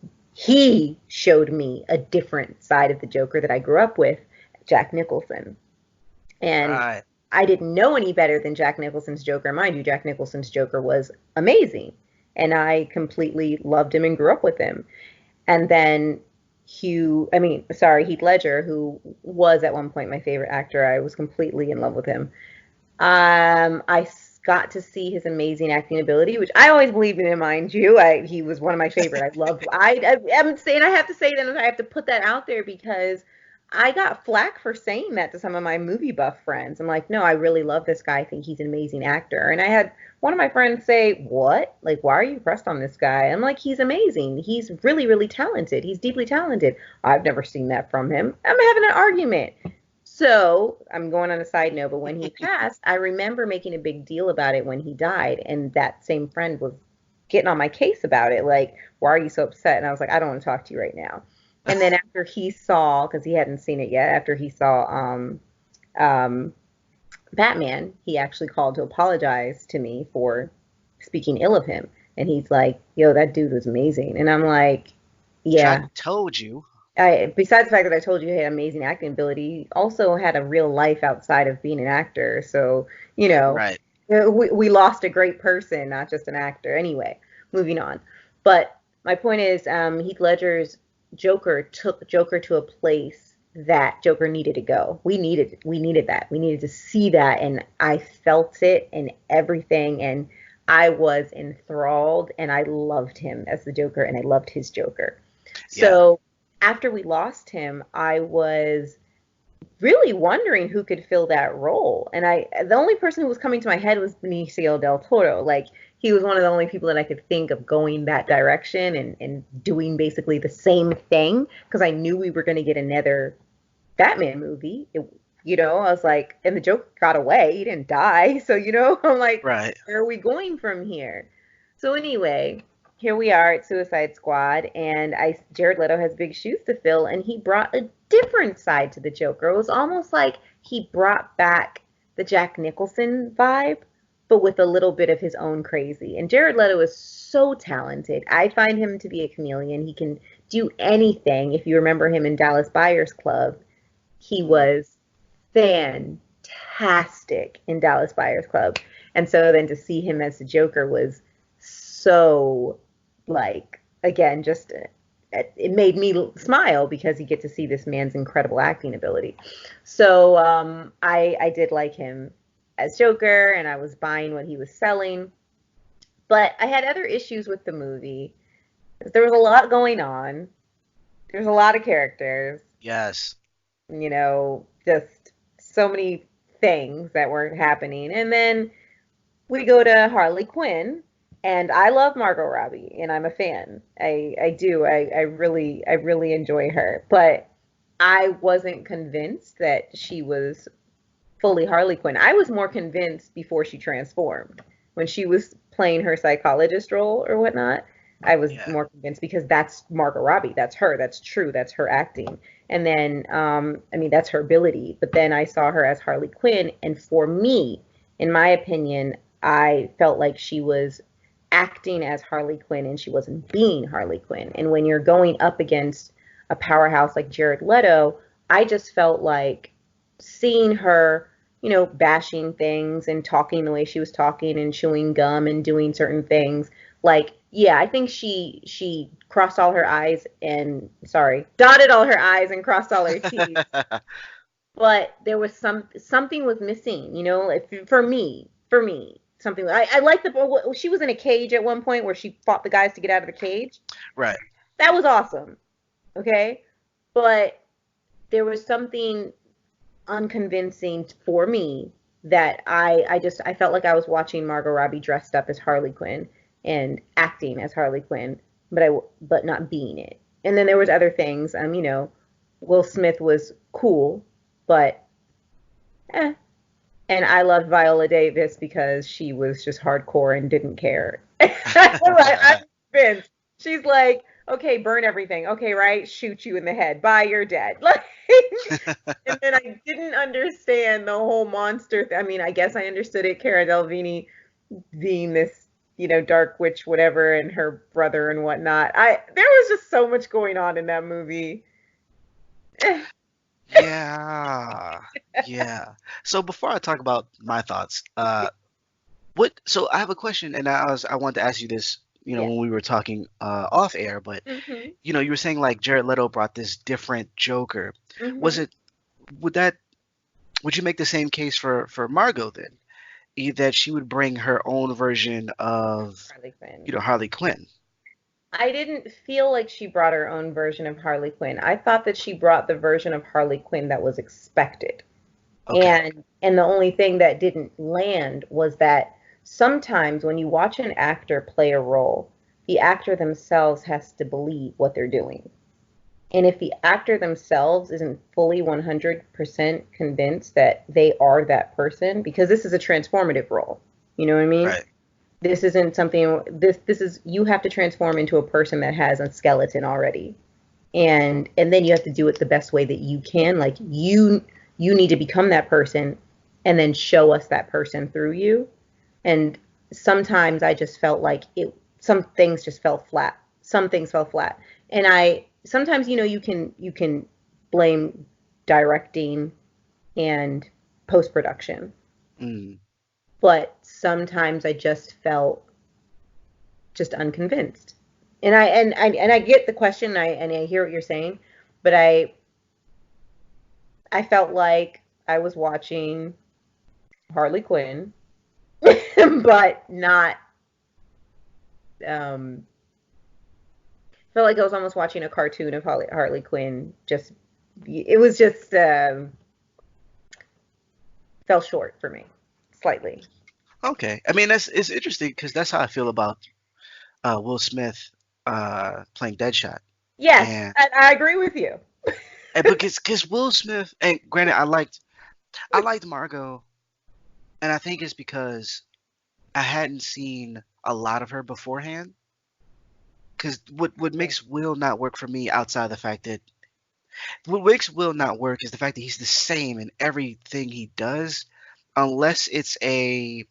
showed me a different side of the Joker that I grew up with, Jack Nicholson. And right. I didn't know any better than Jack Nicholson's Joker. Mind you, Jack Nicholson's Joker was amazing. And I completely loved him and grew up with him. And then Heath Ledger, who was at one point my favorite actor, I was completely in love with him. I got to see his amazing acting ability, which I always believed in him, mind you. He was one of my favorite. I loved. I'm saying I have to say that I have to put that out there because I got flack for saying that to some of my movie buff friends. I'm like, no, I really love this guy. I think he's an amazing actor. And I had one of my friends say, "What? Like, why are you pressed on this guy?" I'm like, he's amazing. He's really, really talented. He's deeply talented. I've never seen that from him. I'm having an argument. So I'm going on a side note, but when he passed, I remember making a big deal about it when he died, and that same friend was getting on my case about it, like, why are you so upset? And I was like, I don't want to talk to you right now. And then after he saw, because he hadn't seen it yet, after he saw um, Batman, he actually called to apologize to me for speaking ill of him. And he's like, yo, that dude was amazing. And I'm like, yeah, Told you. besides the fact that I told you he had amazing acting ability, he also had a real life outside of being an actor. So, you know, Right. we lost a great person, not just an actor. Anyway, moving on. But my point is, Heath Ledger's Joker took Joker to a place that Joker needed to go. We needed that. We needed to see that, and I felt it in everything, and I was enthralled, and I loved him as the Joker, and I loved his Joker. Yeah. So after we lost him, I was really wondering who could fill that role. And the only person who was coming to my head was Benicio del Toro. Like he was one of the only people that I could think of going that direction and doing basically the same thing because I knew we were going to get another Batman movie. I was like, and the Joker got away. He didn't die. So, I'm like, Right. where are we going from here? So anyway, here we are at Suicide Squad, and Jared Leto has big shoes to fill, and he brought a different side to the Joker. It was almost like he brought back the Jack Nicholson vibe, but with a little bit of his own crazy. And Jared Leto is so talented. I find him to be a chameleon. He can do anything. If you remember him in Dallas Buyers Club, he Mm, was fantastic in Dallas Buyers Club. And so then to see him as the Joker was so, like, again, just it made me smile because you get to see this man's incredible acting ability. So I did like him as Joker, and I was buying what he was selling. But I had other issues with the movie. There was a lot going on. There's a lot of characters. yes. Just so many things that were happening. And then we go to Harley Quinn, and I love Margot Robbie, and I'm a fan. I do. I really enjoy her, but I wasn't convinced that she was fully Harley Quinn. I was more convinced before she transformed. When she was playing her psychologist role or whatnot, I was Yeah. more convinced because that's Margot Robbie. That's her. That's true. That's her acting. And then, I mean, that's her ability. But then I saw her as Harley Quinn, and for me, in my opinion, I felt like she was acting as Harley Quinn and she wasn't being Harley Quinn. And when you're going up against a powerhouse like Jared Leto, I just felt like seeing her, bashing things and talking the way she was talking and chewing gum and doing certain things. Like, yeah, I think she crossed all her I's and sorry, dotted all her I's and crossed all her T's. But there was something was missing, for me, something. I like she was in a cage at one point where she fought the guys to get out of the cage. Right. That was awesome. Okay, but there was something unconvincing for me that I felt like I was watching Margot Robbie dressed up as Harley Quinn and acting as Harley Quinn, but not being it. And then there was other things. Will Smith was cool, but eh. And I loved Viola Davis because she was just hardcore and didn't care. I'm convinced. She's like, okay, burn everything. Okay, right? Shoot you in the head. Bye, you're dead. Like, and then I didn't understand the whole monster. I mean, I guess I understood it. Cara Delevingne being this, dark witch, whatever, and her brother and whatnot. There was just so much going on in that movie. Yeah. Yeah. So before I talk about my thoughts, so I have a question, and I wanted to ask you this, Yeah. when we were talking off air, but Mhm. you were saying like Jared Leto brought this different Joker. Was Mhm. it would that would you make the same case for Margot then? That she would bring her own version of, Harley Quinn. Harley Quinn. I didn't feel like she brought her own version of Harley Quinn. I thought that she brought the version of Harley Quinn that was expected. Okay. And the only thing that didn't land was that sometimes when you watch an actor play a role, the actor themselves has to believe what they're doing. And if the actor themselves isn't fully 100% convinced that they are that person, because this is a transformative role, you know what I mean? Right. This isn't something, this is, you have to transform into a person that has a skeleton already. And then you have to do it the best way that you can. Like you need to become that person and then show us that person through you. And sometimes I just felt like some things just fell flat. Some things fell flat. And I sometimes, you can blame directing and post production, Mm. but sometimes I just felt just unconvinced. And I get the question, and I hear what you're saying, but I felt like I was watching Harley Quinn, but not. Um, felt like I was almost watching a cartoon of Harley Quinn. Just it was just fell short for me slightly. Okay. I mean, it's interesting because that's how I feel about Will Smith playing Deadshot. Yes, And I agree with you. because Will Smith, and granted, I liked Margot, and I think it's because I hadn't seen a lot of her beforehand. Because what Yeah. makes Will not work for me outside the fact that what makes Will not work is the fact that he's the same in everything he does, unless it's a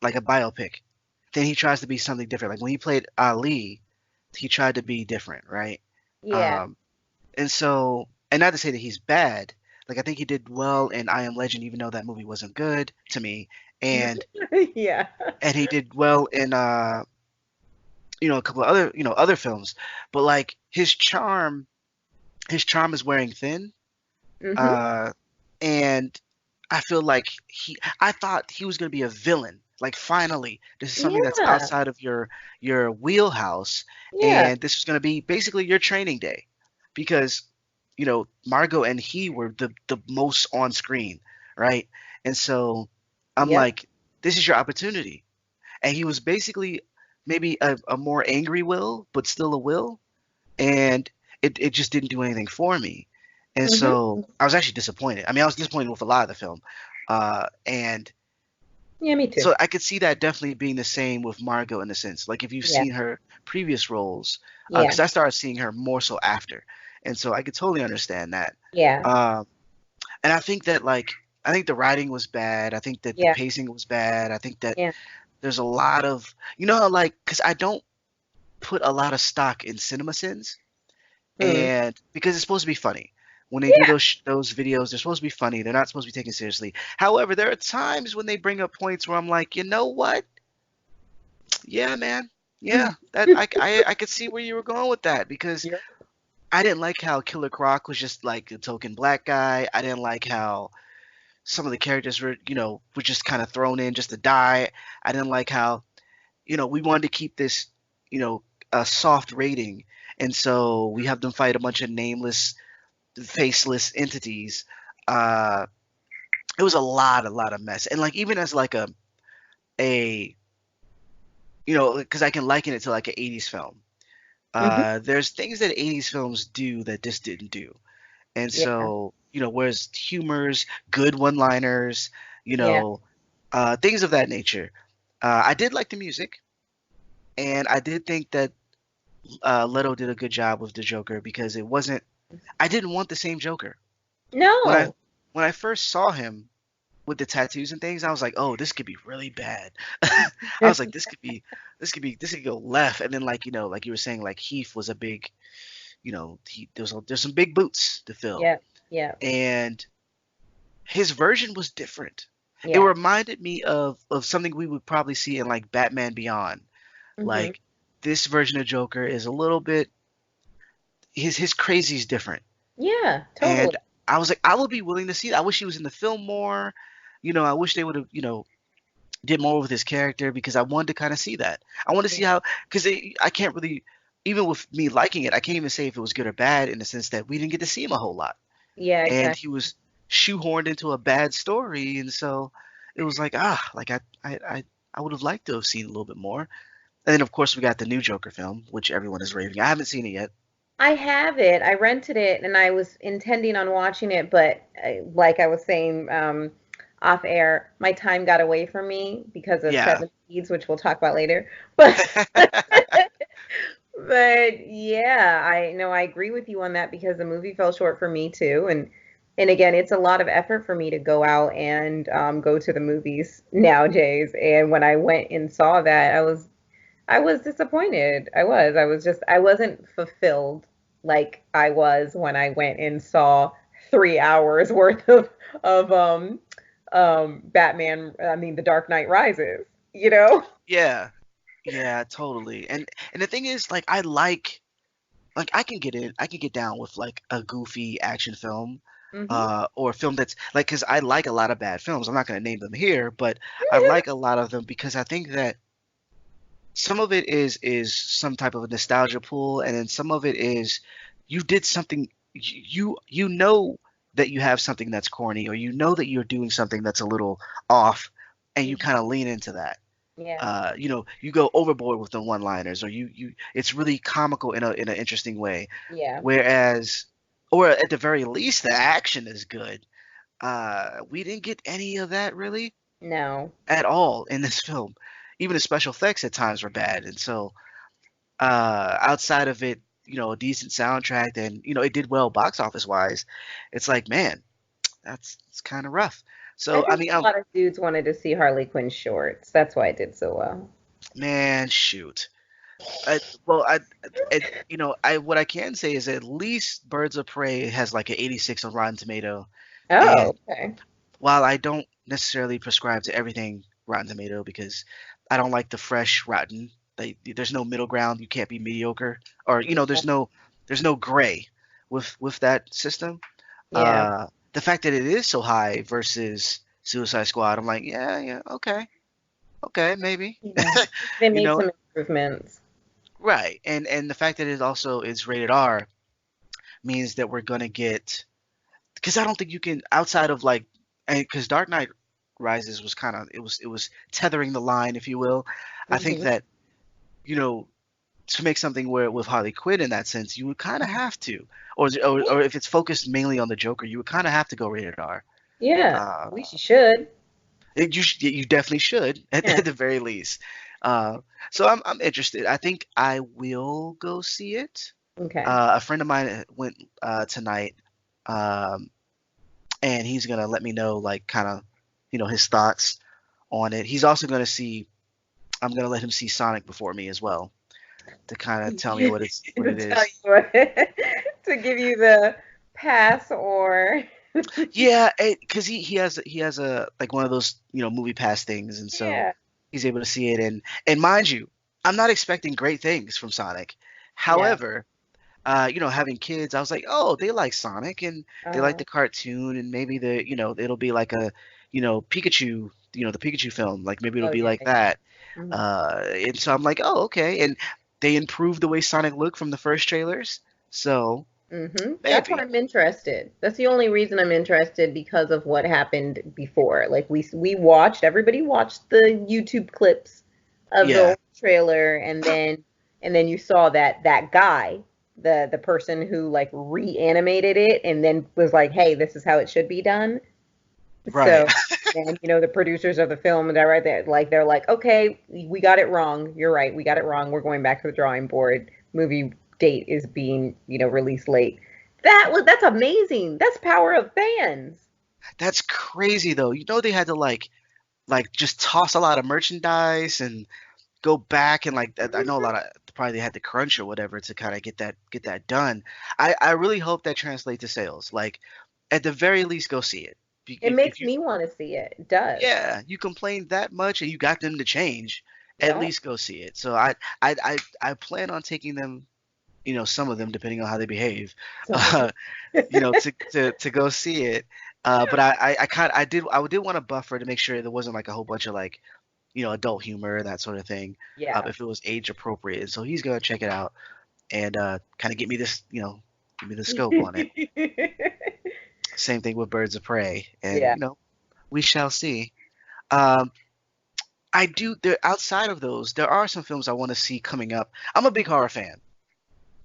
biopic. Then he tries to be something different. Like when he played Ali, he tried to be different, right? Yeah. Um, and not to say that he's bad. Like I think he did well in I Am Legend, even though that movie wasn't good to me, and Yeah. he did well in a couple of other films. But like his charm is wearing thin. Mhm. Uh, and I feel like I thought he was going to be a villain. Like finally, this is something that's Yeah. outside of your wheelhouse, Yeah. and this is going to be basically your training day, because Margot and he were the most on screen, right? And so I'm Yep. like, this is your opportunity, and he was basically maybe a more angry Will, but still a Will, and it just didn't do anything for me. And Mhm. so I was actually disappointed. I mean, I was disappointed with a lot of the film. And Yeah, me too. so I could see that definitely being the same with Margot in a sense. Like if you've Yeah. seen her previous roles, Yeah. because I started seeing her more so after. And so I could totally understand that. Yeah. Um, and I think the writing was bad. I think that the Yeah. pacing was bad. I think that Yeah. there's a lot of, how, like, because I don't put a lot of stock in cinema sins. Mm. And because it's supposed to be funny. When they do Yeah. those videos, they're supposed to be funny. They're not supposed to be taken seriously. However, there are times when they bring up points where I'm like, you know what? Yeah, man. Yeah, that I could see where you were going with that, because Yep. I didn't like how Killer Croc was just like a token black guy. I didn't like how some of the characters were just kind of thrown in just to die. I didn't like how we wanted to keep this you know a soft rating, and so we have them fight a bunch of nameless faceless entities. Uh, it was a lot of mess, and like even as like a because I can liken it to like an '80s film. Hmm. There's things that '80s films do that this didn't do, and Yeah. so whereas humors, good one-liners, you Yeah. know, things of that nature. I did like the music, and I did think that Leto did a good job with the Joker because it wasn't. I didn't want the same Joker when I No. when I first saw him with the tattoos and things. I was like, oh, this could be really bad. I was like, this could go left. And then like like you were saying, like Heath was a big, there's some big boots to fill, Yeah. Yeah. and his version was different. It Yeah. reminded me of something we would probably see in like Batman Beyond. Hmm. Like this version of Joker is a little bit his crazy is different. Yeah. And Totally. I was like, I would be willing to see that. I wish he was in the film more. I wish they would have, did more with his character because I wanted to kind of see that. I want to see Yeah. how, because I can't really, even with me liking it, I can't even say if it was good or bad in the sense that we didn't get to see him a whole lot. Yeah. And Exactly. he was shoehorned into a bad story. And so it was like, like I would have liked to have seen a little bit more. And then, of course, we got the new Joker film, which everyone is raving. I haven't seen it yet. I have it. I rented it and I was intending on watching it, but like I was saying off air, my time got away from me because of Yeah. Seven Seeds, which we'll talk about later. But but yeah, I know I agree with you on that because the movie fell short for me too. And again, it's a lot of effort for me to go out and go to the movies nowadays. And when I went and saw that, I was disappointed. I wasn't fulfilled like I was when I went and saw 3 hours worth of Batman, I mean The Dark Knight Rises, you know? Yeah. Yeah, totally. And the thing is, like, like I can get down with like a goofy action film, Hmm. or a film that's like, because I like a lot of bad films. I'm not going to name them here, but I like a lot of them because I think that some of it is some type of a nostalgia pool, and then some of it is you did something you know that you have something that's corny, or you know that you're doing something that's a little off, and you kind of lean into that. Yeah. You go overboard with the one-liners, or you it's really comical in an interesting way. Yeah. Whereas, or at the very least, the action is good. We didn't get any of that really No. at all in this film. Even the special effects at times were bad, and so outside of it, a decent soundtrack, and it did well box office wise. It's like, man, it's kind of rough. I So I think mean, a lot of dudes wanted to see Harley Quinn shorts. That's why it did so well. man, shoot. I, well, I what I can say is at least Birds of Prey has like an 86 on Rotten Tomato, Oh, and okay. while I don't necessarily prescribe to everything Rotten Tomato because I don't like the fresh rotten, there's no middle ground. You can't be mediocre, or Yeah. there's no gray with that system. Yeah. The fact that it is so high versus Suicide Squad, I'm like, yeah, yeah, okay, okay, maybe, Yeah. They you made know, some improvements. right. And the fact that it also is rated R means that we're gonna get, because I don't think you can outside of like, and because Dark Knight Rises was kind of it was tethering the line, if you will. I think Hmm. that you know to make something where with Harley Quinn in that sense, you would kind of have to, or if it's focused mainly on the Joker, you would kind of have to go rated R. Yeah. Uh, At least you should. you definitely should Yeah. at the very least. Uh, so I'm interested. I think I will go see it. Okay. A friend of mine went tonight, um, and he's gonna let me know like kind of his thoughts on it. He's also gonna see. I'm gonna let him see Sonic before me as well to kind of tell me what To it tell is. you what, to give you the pass or Yeah, because he has a like one of those movie pass things, and so yeah. he's able to see it. And mind you, I'm not expecting great things from Sonic. Yeah. However, having kids, I was like, oh, they like Sonic and they like Uh, the cartoon, and maybe it'll be like a Pikachu, the Pikachu film, like maybe it'll oh be yeah. like that. Mhm. And so I'm like, oh, okay. And they improved the way Sonic looked from the first trailers, so. That's why Maybe. I'm interested. That's the only reason I'm interested because of what happened before. Like we watched, everybody watched the YouTube clips of the Yeah. old trailer, and then you saw that guy, the person who like reanimated it and then was like, "Hey, this is how it should be done." Right. So, and the producers of the film, they're right there, like they're like, "Okay, we got it wrong. You're right. We got it wrong. We're going back to the drawing board. Movie date is being, released late." That's amazing. That's power of fans. That's crazy though. You know they had to like just toss a lot of merchandise and go back and like I know a lot of probably they had to crunch or whatever to kind of get that done. I really hope that translates to sales. Like at the very least, go see it. It If makes you me want to see it. It does. yeah you complained that much and you got them to change, at Yeah. least go see it. So I plan on taking them, some of them depending on how they behave, Some of uh, to go see it. But I did want to buffer to make sure there wasn't like a whole bunch of like adult humor and that sort of thing. Yeah. If it was age appropriate, so he's gonna check it out and kind of give me the scope on it. Same thing with Birds of Prey, and Yeah. we shall see. Um, I do there outside of those, there are some films I want to see coming up. I'm a big horror fan,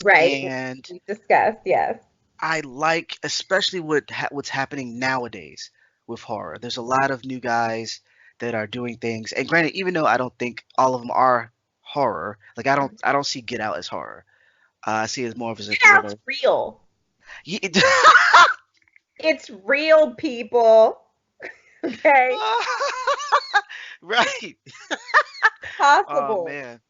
Right. and We discussed, yes. I like especially what's happening nowadays with horror. There's a lot of new guys that are doing things, and granted, even though I don't think all of them are horror, like I don't see Get Out as horror. I see it as more of as a Get Out's thriller. real. Ye- It's real, people. Okay. Right. Oh Possible. man,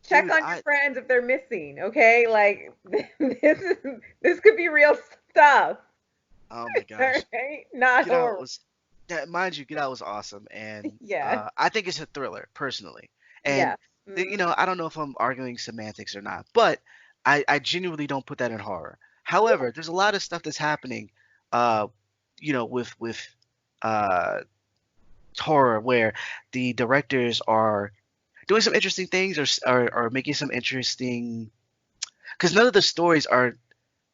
Check dude, on your friends if they're missing, okay? Like this could be real stuff. oh my All gosh, right? Not Get Out horror. was that mind you, Get Out was awesome, and Yeah. I think it's a thriller personally. And Yeah. I don't know if I'm arguing semantics or not, but I genuinely don't put that in horror. Yeah. However, there's a lot of stuff that's happening, uh, with uh horror where the directors are doing some interesting things or making some interesting because none of the stories are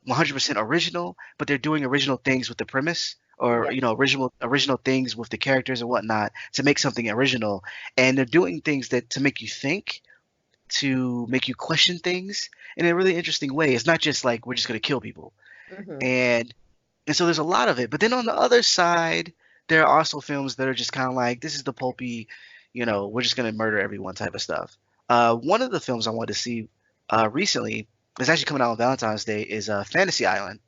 100% original, but they're doing original things with the premise or Yeah. original things with the characters and whatnot to make something original, and they're doing things that to make you think, to make you question things in a really interesting way. It's not just like we're just gonna kill people, Hmm. and so there's a lot of it. But then on the other side, there are also films that are just kind of like this is the pulpy, we're just gonna murder everyone type of stuff. One of the films I wanted to see recently is actually coming out on Valentine's Day is Fantasy Island,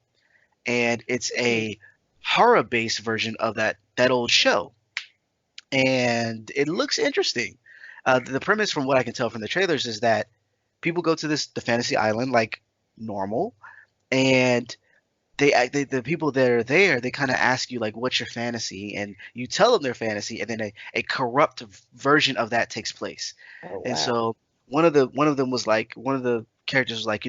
and it's a horror-based version of that old show, and it looks interesting. The premise, from what I can tell from the trailers, is that people go to the fantasy island like normal, and the people that are there, they kind of ask you like, "What's your fantasy?" and you tell them their fantasy, and then a corrupt version of that takes place. Oh And wow. so one of the characters was like,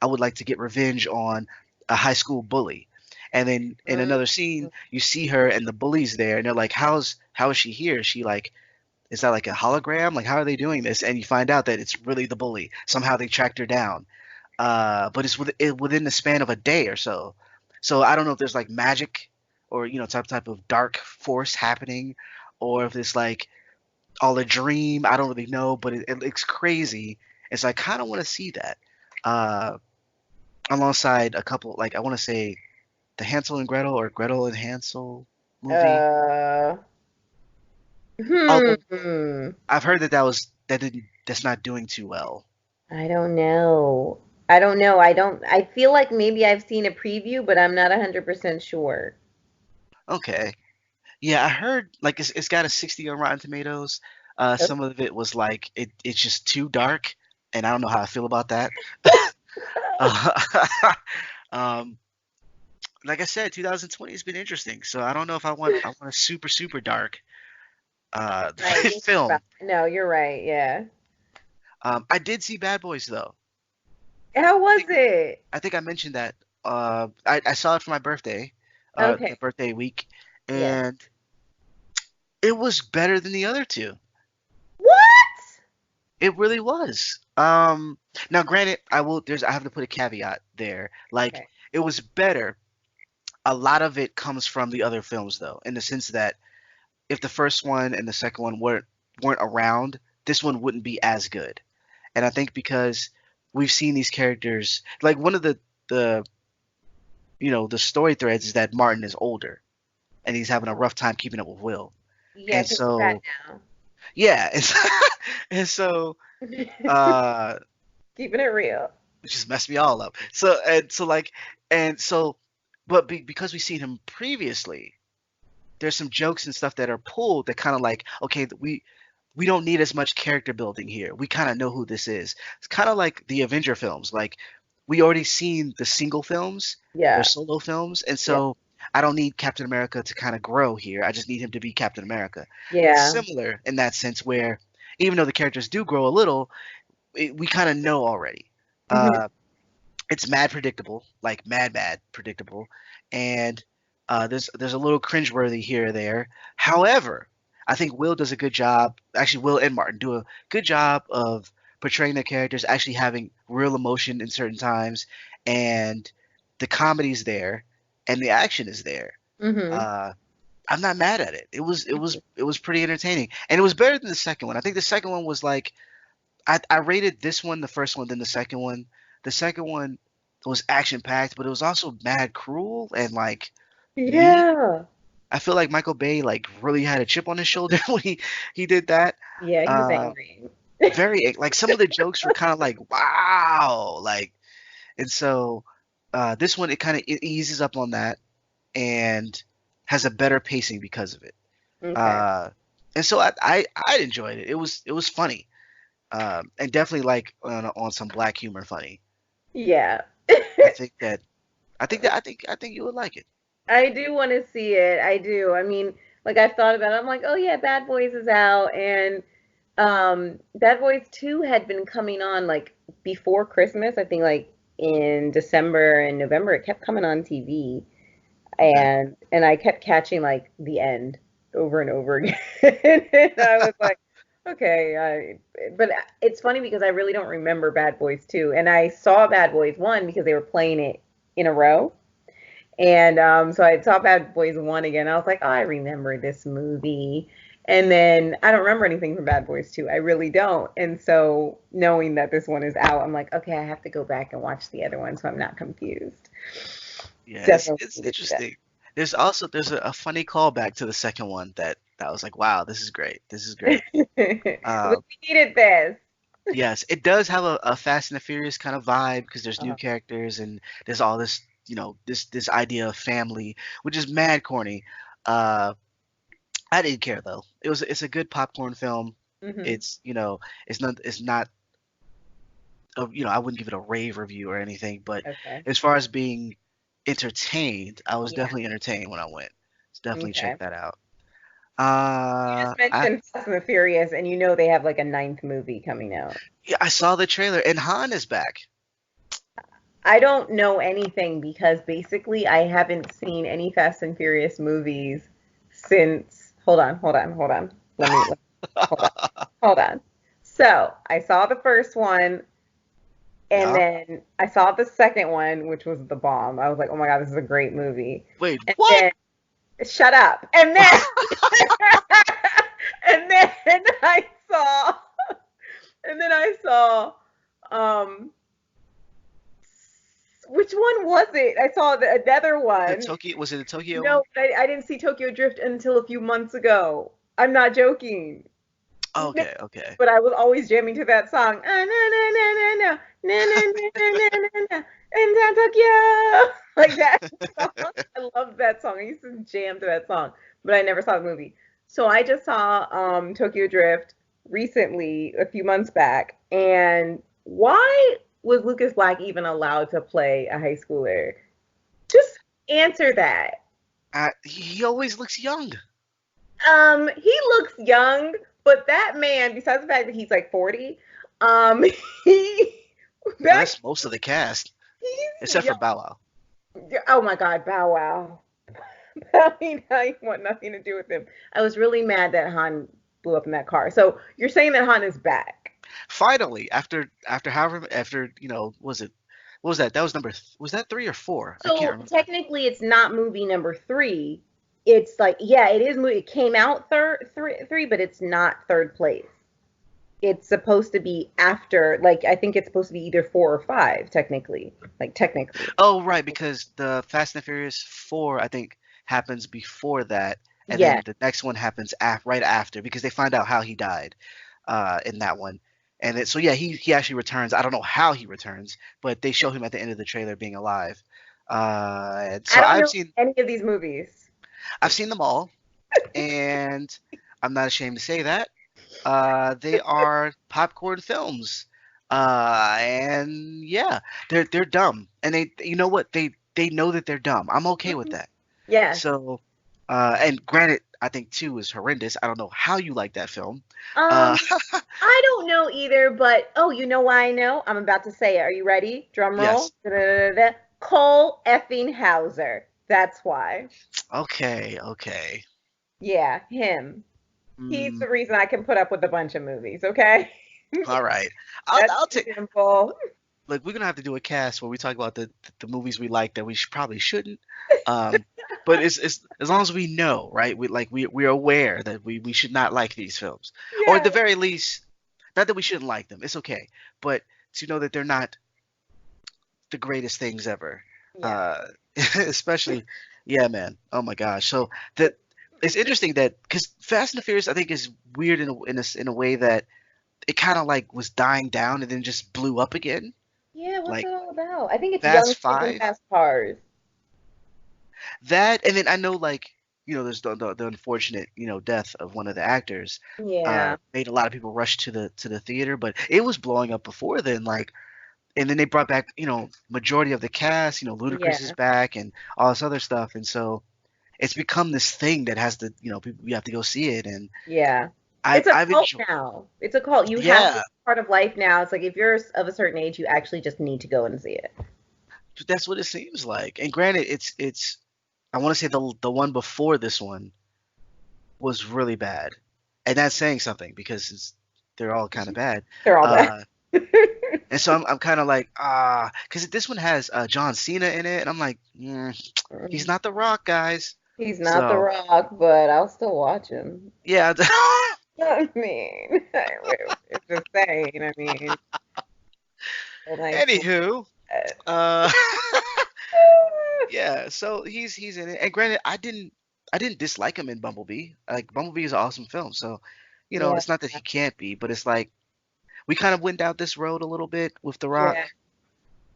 I would like to get revenge on a high school bully. And then in Mm. another scene, you see her and the bully's there, and they're like, how is she here? Is she like is that like a hologram? Like how are they doing this? And you find out that it's really the bully. Somehow they tracked her down, but it's within the span of a day or so. So I don't know if there's like magic or type of dark force happening, or if it's like all a dream. I don't really know, but it looks crazy, and so I kind of want to see that uh, alongside a couple like I want to say the Hansel and Gretel or Gretel and Hansel movie. Uh, Although hmm. I've heard that's not doing too well. I don't know. I don't know. I feel like maybe I've seen a preview, but I'm not 100% sure. Okay. Yeah, I heard like it's got a 60 on Rotten Tomatoes. Some of it was like it's just too dark, and I don't know how I feel about that. Uh, um, like I said, 2020 has been interesting, so I don't know if I want a super super dark Right. film. No, you're right. Yeah. I did see Bad Boys though. How I was think it? I think I mentioned that. I saw it for my birthday, the Okay. birthday week, Yeah. and it was better than the other two. What? It really was. Now granted, I have to put a caveat there. Like Okay. it was better. A lot of it comes from the other films, though, in the sense that if the first one and the second one weren't around, this one wouldn't be as good. And I think because we've seen these characters, like one of the the story threads is that Martin is older and he's having a rough time keeping up with Will. Yeah, And 'cause he's fat so yeah, and so now. uh Keeping it real. it just messed me all up. So but because we've seen him previously, there's some jokes and stuff that are pulled that kind of like, okay, we don't need as much character building here. We kind of know who this is. It's kind of like the Avenger films. Like we already seen the single films, their Yeah. solo films, and Yeah. so I don't need Captain America to kind of grow here. I just need him to be Captain America. Yeah. Similar in that sense, where even though the characters do grow a little, we kind of know already. Hmm. Uh, it's mad predictable, like mad predictable, and there's a little cringeworthy here or there. However, I think Will does a good job. Actually, Will and Martin do a good job of portraying their characters, actually having real emotion in certain times, and the comedy's there, and the action is there. Hmm. Uh, I'm not mad at it. It was pretty entertaining, and it was better than the second one. I think the second one was like I rated this one the first one, then the second one. The second one was action packed, but it was also mad cruel and like mean. Yeah. I feel like Michael Bay like really had a chip on his shoulder when he did that. Yeah, he was Uh, angry. very like some of the jokes were kind of like wow, like and so this one it eases up on that and has a better pacing because of it. Okay. Uh, and so I enjoyed it. It was funny. And definitely like on some black humor funny. Yeah. I think that I think you would like it. I do want to see it. I do. I mean, like I've thought about it. I'm like, oh yeah, Bad Boys is out, and Bad Boys 2 had been coming on like before Christmas. I think like in December and November it kept coming on TV, Okay. and I kept catching like the end over and over again. And I was like, okay, but it's funny because I really don't remember Bad Boys 2, and I saw Bad Boys 1 because they were playing it in a row. And so I saw Bad Boys 1 again. I was like, oh, I remember this movie. And then I don't remember anything from Bad Boys 2. I really don't. And so knowing that this one is out, I'm like, okay, I have to go back and watch the other one so I'm not confused. Yeah, Definitely it's need to do that. interesting. There's a funny callback to the second one that was like, wow, this is great. This is great. We Um, needed this. yes, it does have a Fast and the Furious kind of vibe because there's new Uh, characters and there's all this, this idea of family, which is mad corny. Uh, I didn't care though. It's a good popcorn film. hmm. It's not I wouldn't give it a rave review or anything, but Okay. as far as being entertained, I was Yeah. definitely entertained when I went. So definitely check Okay. that out. You just I mentioned Fast and the Furious, and you know they have like a ninth movie coming out. Yeah, I saw the trailer and Han is back. I don't know anything because basically I haven't seen any Fast and Furious movies since. Hold on. Hold on, hold on. So I saw the first one, and Yeah. then I saw the second one, which was the bomb. I was like, oh my god, this is a great movie. Wait, And what? then shut up. And then and then I saw and then I saw um which one was it? I saw another The one. Tokyo was it the Tokyo No, one? I didn't see Tokyo Drift until a few months ago. I'm not joking. No, Okay, okay. but I was always jamming to that song. Ah, na, na, na, na, na, na, na, na, na, na, na, in Tokyo. Like that song. I love that song. I used to jam to that song, but I never saw the movie. So I just saw Tokyo Drift recently, a few months back. And why was Lucas Black even allowed to play a high schooler? Just answer that. He always looks young. He looks young, but that man, besides the fact that he's like 40, um, he Well, back that's most of the cast, he's except for young. Bow Wow. Oh my God, Bow Wow. I mean, I want nothing to do with him. I was really mad that Han blew up in that car. So you're saying that Han is back? Finally, after was it What was that? That was was that 3 or 4? I can't So remember. technically, it's not movie number three. It's like, yeah, it is movie. It came out three, but it's not third place. It's supposed to be after, like, I think it's supposed to be either four or five, technically. Like, technically. Oh, right, because the Fast and Furious 4, I think, happens before that, and Yeah. then the next one happens right after because they find out how he died in that one. And so yeah, he actually returns. I don't know how he returns, but they show him at the end of the trailer being alive. And I so don't know any of these movies. I've seen them all, and I'm not ashamed to say that. They are popcorn films. And yeah, they're dumb, and they you know what they know that they're dumb. I'm okay with Mhm. that. Yes. So, and granted, I think 2 is horrendous. I don't know how you like that film. Uh, Um, I don't know either, but oh, you know why I know? I'm about to say it. Are you ready? Drum roll. yes. Da-da-da-da-da. Cole effing Hauser. That's why. Okay. Okay. Yeah, him. He's Mm, the reason I can put up with a bunch of movies, okay? all right. That's I'll take. simple. Look, we're gonna have to do a cast where we talk about the movies we like that we probably shouldn't. Um, but it's as long as we know, right? We're aware that we should not like these films, or at Yeah, the very least, not that we shouldn't like them. It's okay, but to know that they're not the greatest things ever. yeah. Uh, especially, yeah, man. Oh my gosh. So that it's interesting that because Fast and the Furious, I think, is weird in a way that it kind of like was dying down and then just blew up again. Yeah, what's Like it all about? I think it's young Fast kids and Five, fast cars. that, and then I know like there's the unfortunate death of one of the actors. Yeah, Made a lot of people rush to the theater, but it was blowing up before then. Like, and then they brought back majority of the cast. Ludacris is yeah, back and all this other stuff, and so it's become this thing that has to people you have to go see it, and yeah. I've It's a I've cult enjoyed. now. It's a cult. You have Yeah, to, part of life now. It's like if you're of a certain age, you actually just need to go and see it. that's what it seems like. And granted, it's I want to say the one before this one was really bad, and that's saying something because they're all kind of bad. They're all bad. Uh, and so I'm kind of like because this one has John Cena in it, and I'm like, he's not The Rock, guys. He's not The So Rock, but I'll still watch him. yeah. I mean, it's just saying. I mean, a nice. Anywho, uh, yeah. So he's in it, and granted, I didn't dislike him in Bumblebee. Like Bumblebee is an awesome film, so Yeah, it's not that he can't be, but it's like we kind of went down this road a little bit with The yeah, Rock.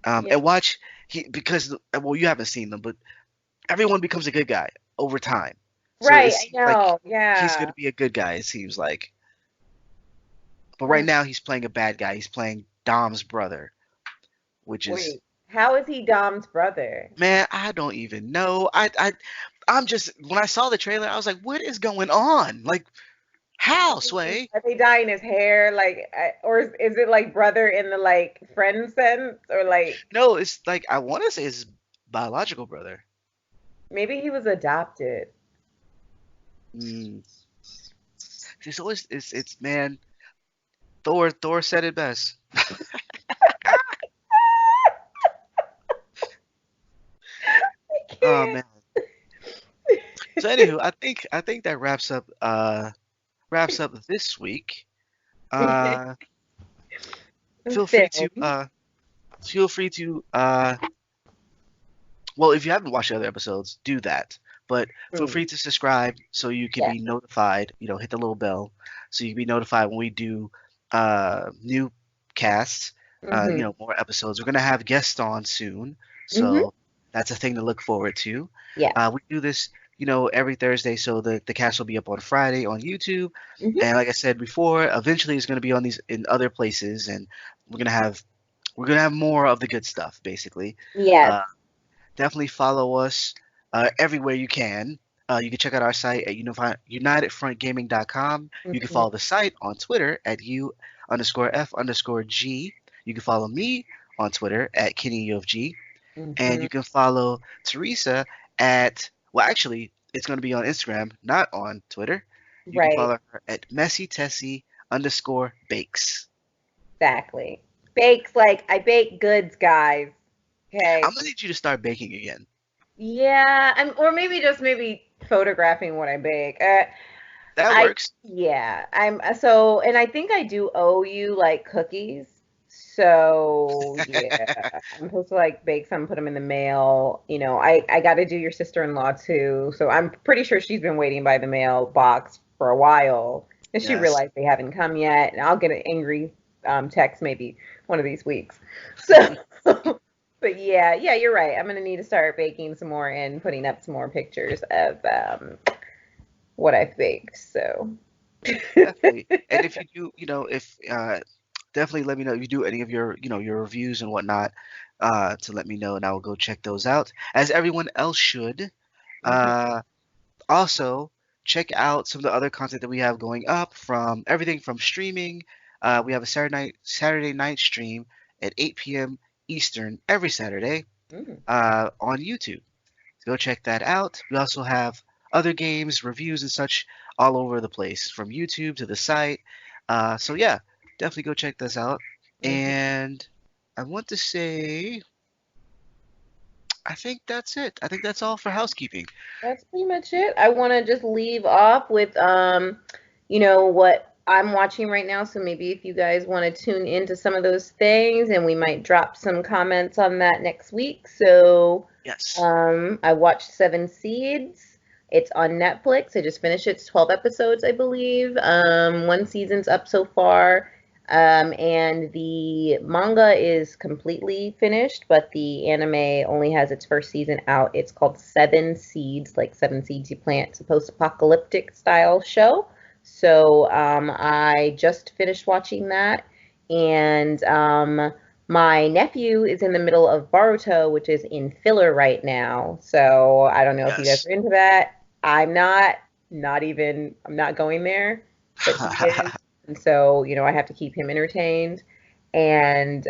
yeah. And watch because well, you haven't seen them, but everyone becomes a good guy over time. So it Right, I seems like know. he's Yeah. gonna be a good guy. It seems like, but right Mm, now he's playing a bad guy. He's playing Dom's brother, which is wait, how is he Dom's brother? man, I don't even know. I'm just when I saw the trailer, I was like, what is going on? Like, how, Sway? Are they dyeing his hair like, or is it like brother in the like friend sense, or like No, it's like I want to say his biological brother. maybe he was adopted? Mm. It's always it's man. Thor said it best. I Oh can't. man. So anywho, I think that wraps up this week. Uh, feel free to Film. feel free to well, if you haven't watched the other episodes, do that. But feel Mm, free to subscribe so you can yeah. be notified. Hit the little bell so you can be notified when we do new casts. Hmm. More episodes. We're gonna have guests on soon, Hmm. so that's a thing to look forward to. Yeah. We do this, every Thursday, so the cast will be up on Friday on YouTube. Hmm. And like I said before, eventually it's gonna be on these in other places, and we're gonna have we're gonna have more of the good stuff, basically. Yes. Uh, Definitely follow us everywhere you can. You can check out our site at unitedfrontgaming.com. You can Hmm. follow the site on Twitter at U_F_G. You can follow me on Twitter at KennyUFG. And Hmm. you can follow Teresa at, well, actually, it's going to be on Instagram, not on Twitter. You can Right. follow her at MessyTessie_bakes. Exactly. Bakes like I bake goods, guys. Okay. I'm gonna need you to start baking again. Yeah, or maybe just maybe photographing what I bake. That works. Yeah, and I think I do owe you like cookies. So yeah, I'm supposed to like bake some, put them in the mail. I got to do your sister-in-law too. So I'm pretty sure she's been waiting by the mailbox for a while, and she Yes. realized they haven't come yet. And I'll get an angry text maybe one of these weeks. So, but yeah, you're right. I'm gonna need to start baking some more and putting up some more pictures of what I've baked. So. Definitely. And if you do, if definitely let me know if you do any of your, your reviews and whatnot, to let me know, and I will go check those out, as everyone else should. Mhm. Uh, Also, check out some of the other content that we have going up, from everything from streaming. We have a Saturday night stream at 8 p.m. Eastern every Saturday, Mm. on YouTube. Go check that out. We also have other games, reviews, and such all over the place, from YouTube to the site. So yeah, definitely go check this out. Mhm. And I want to say, I think that's it. I think that's all for housekeeping. That's pretty much it. I want to just leave off with what I'm watching right now. So maybe if you guys want to tune into some of those things, and we might drop some comments on that next week. So Yes. I watched Seven Seeds. It's on Netflix. I just finished it. It's 12 episodes, I believe. One season's up so far. And the manga is completely finished, but the anime only has its first season out. It's called Seven Seeds, like seven seeds you plant. It's a post-apocalyptic style show. So I just finished watching that, and my nephew is in the middle of Boruto, which is in filler right now. So I don't know if you guys Yes. are into that. I'm not going there, but he is. And so, I have to keep him entertained and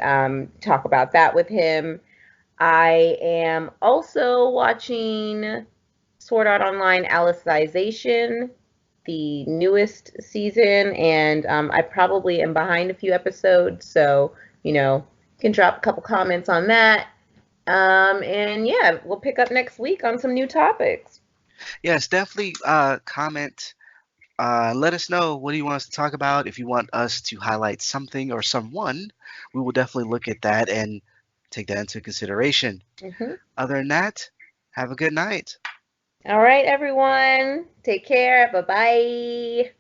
talk about that with him. I am also watching Sword Art Online Alicization, the newest season, and I probably am behind a few episodes, so you can drop a couple comments on that. And yeah, we'll pick up next week on some new topics. Yes, definitely comment. Let us know, what do you want us to talk about. If you want us to highlight something or someone, we will definitely look at that and take that into consideration. Hmm. Other than that, have a good night. All right, everyone, take care. Bye bye.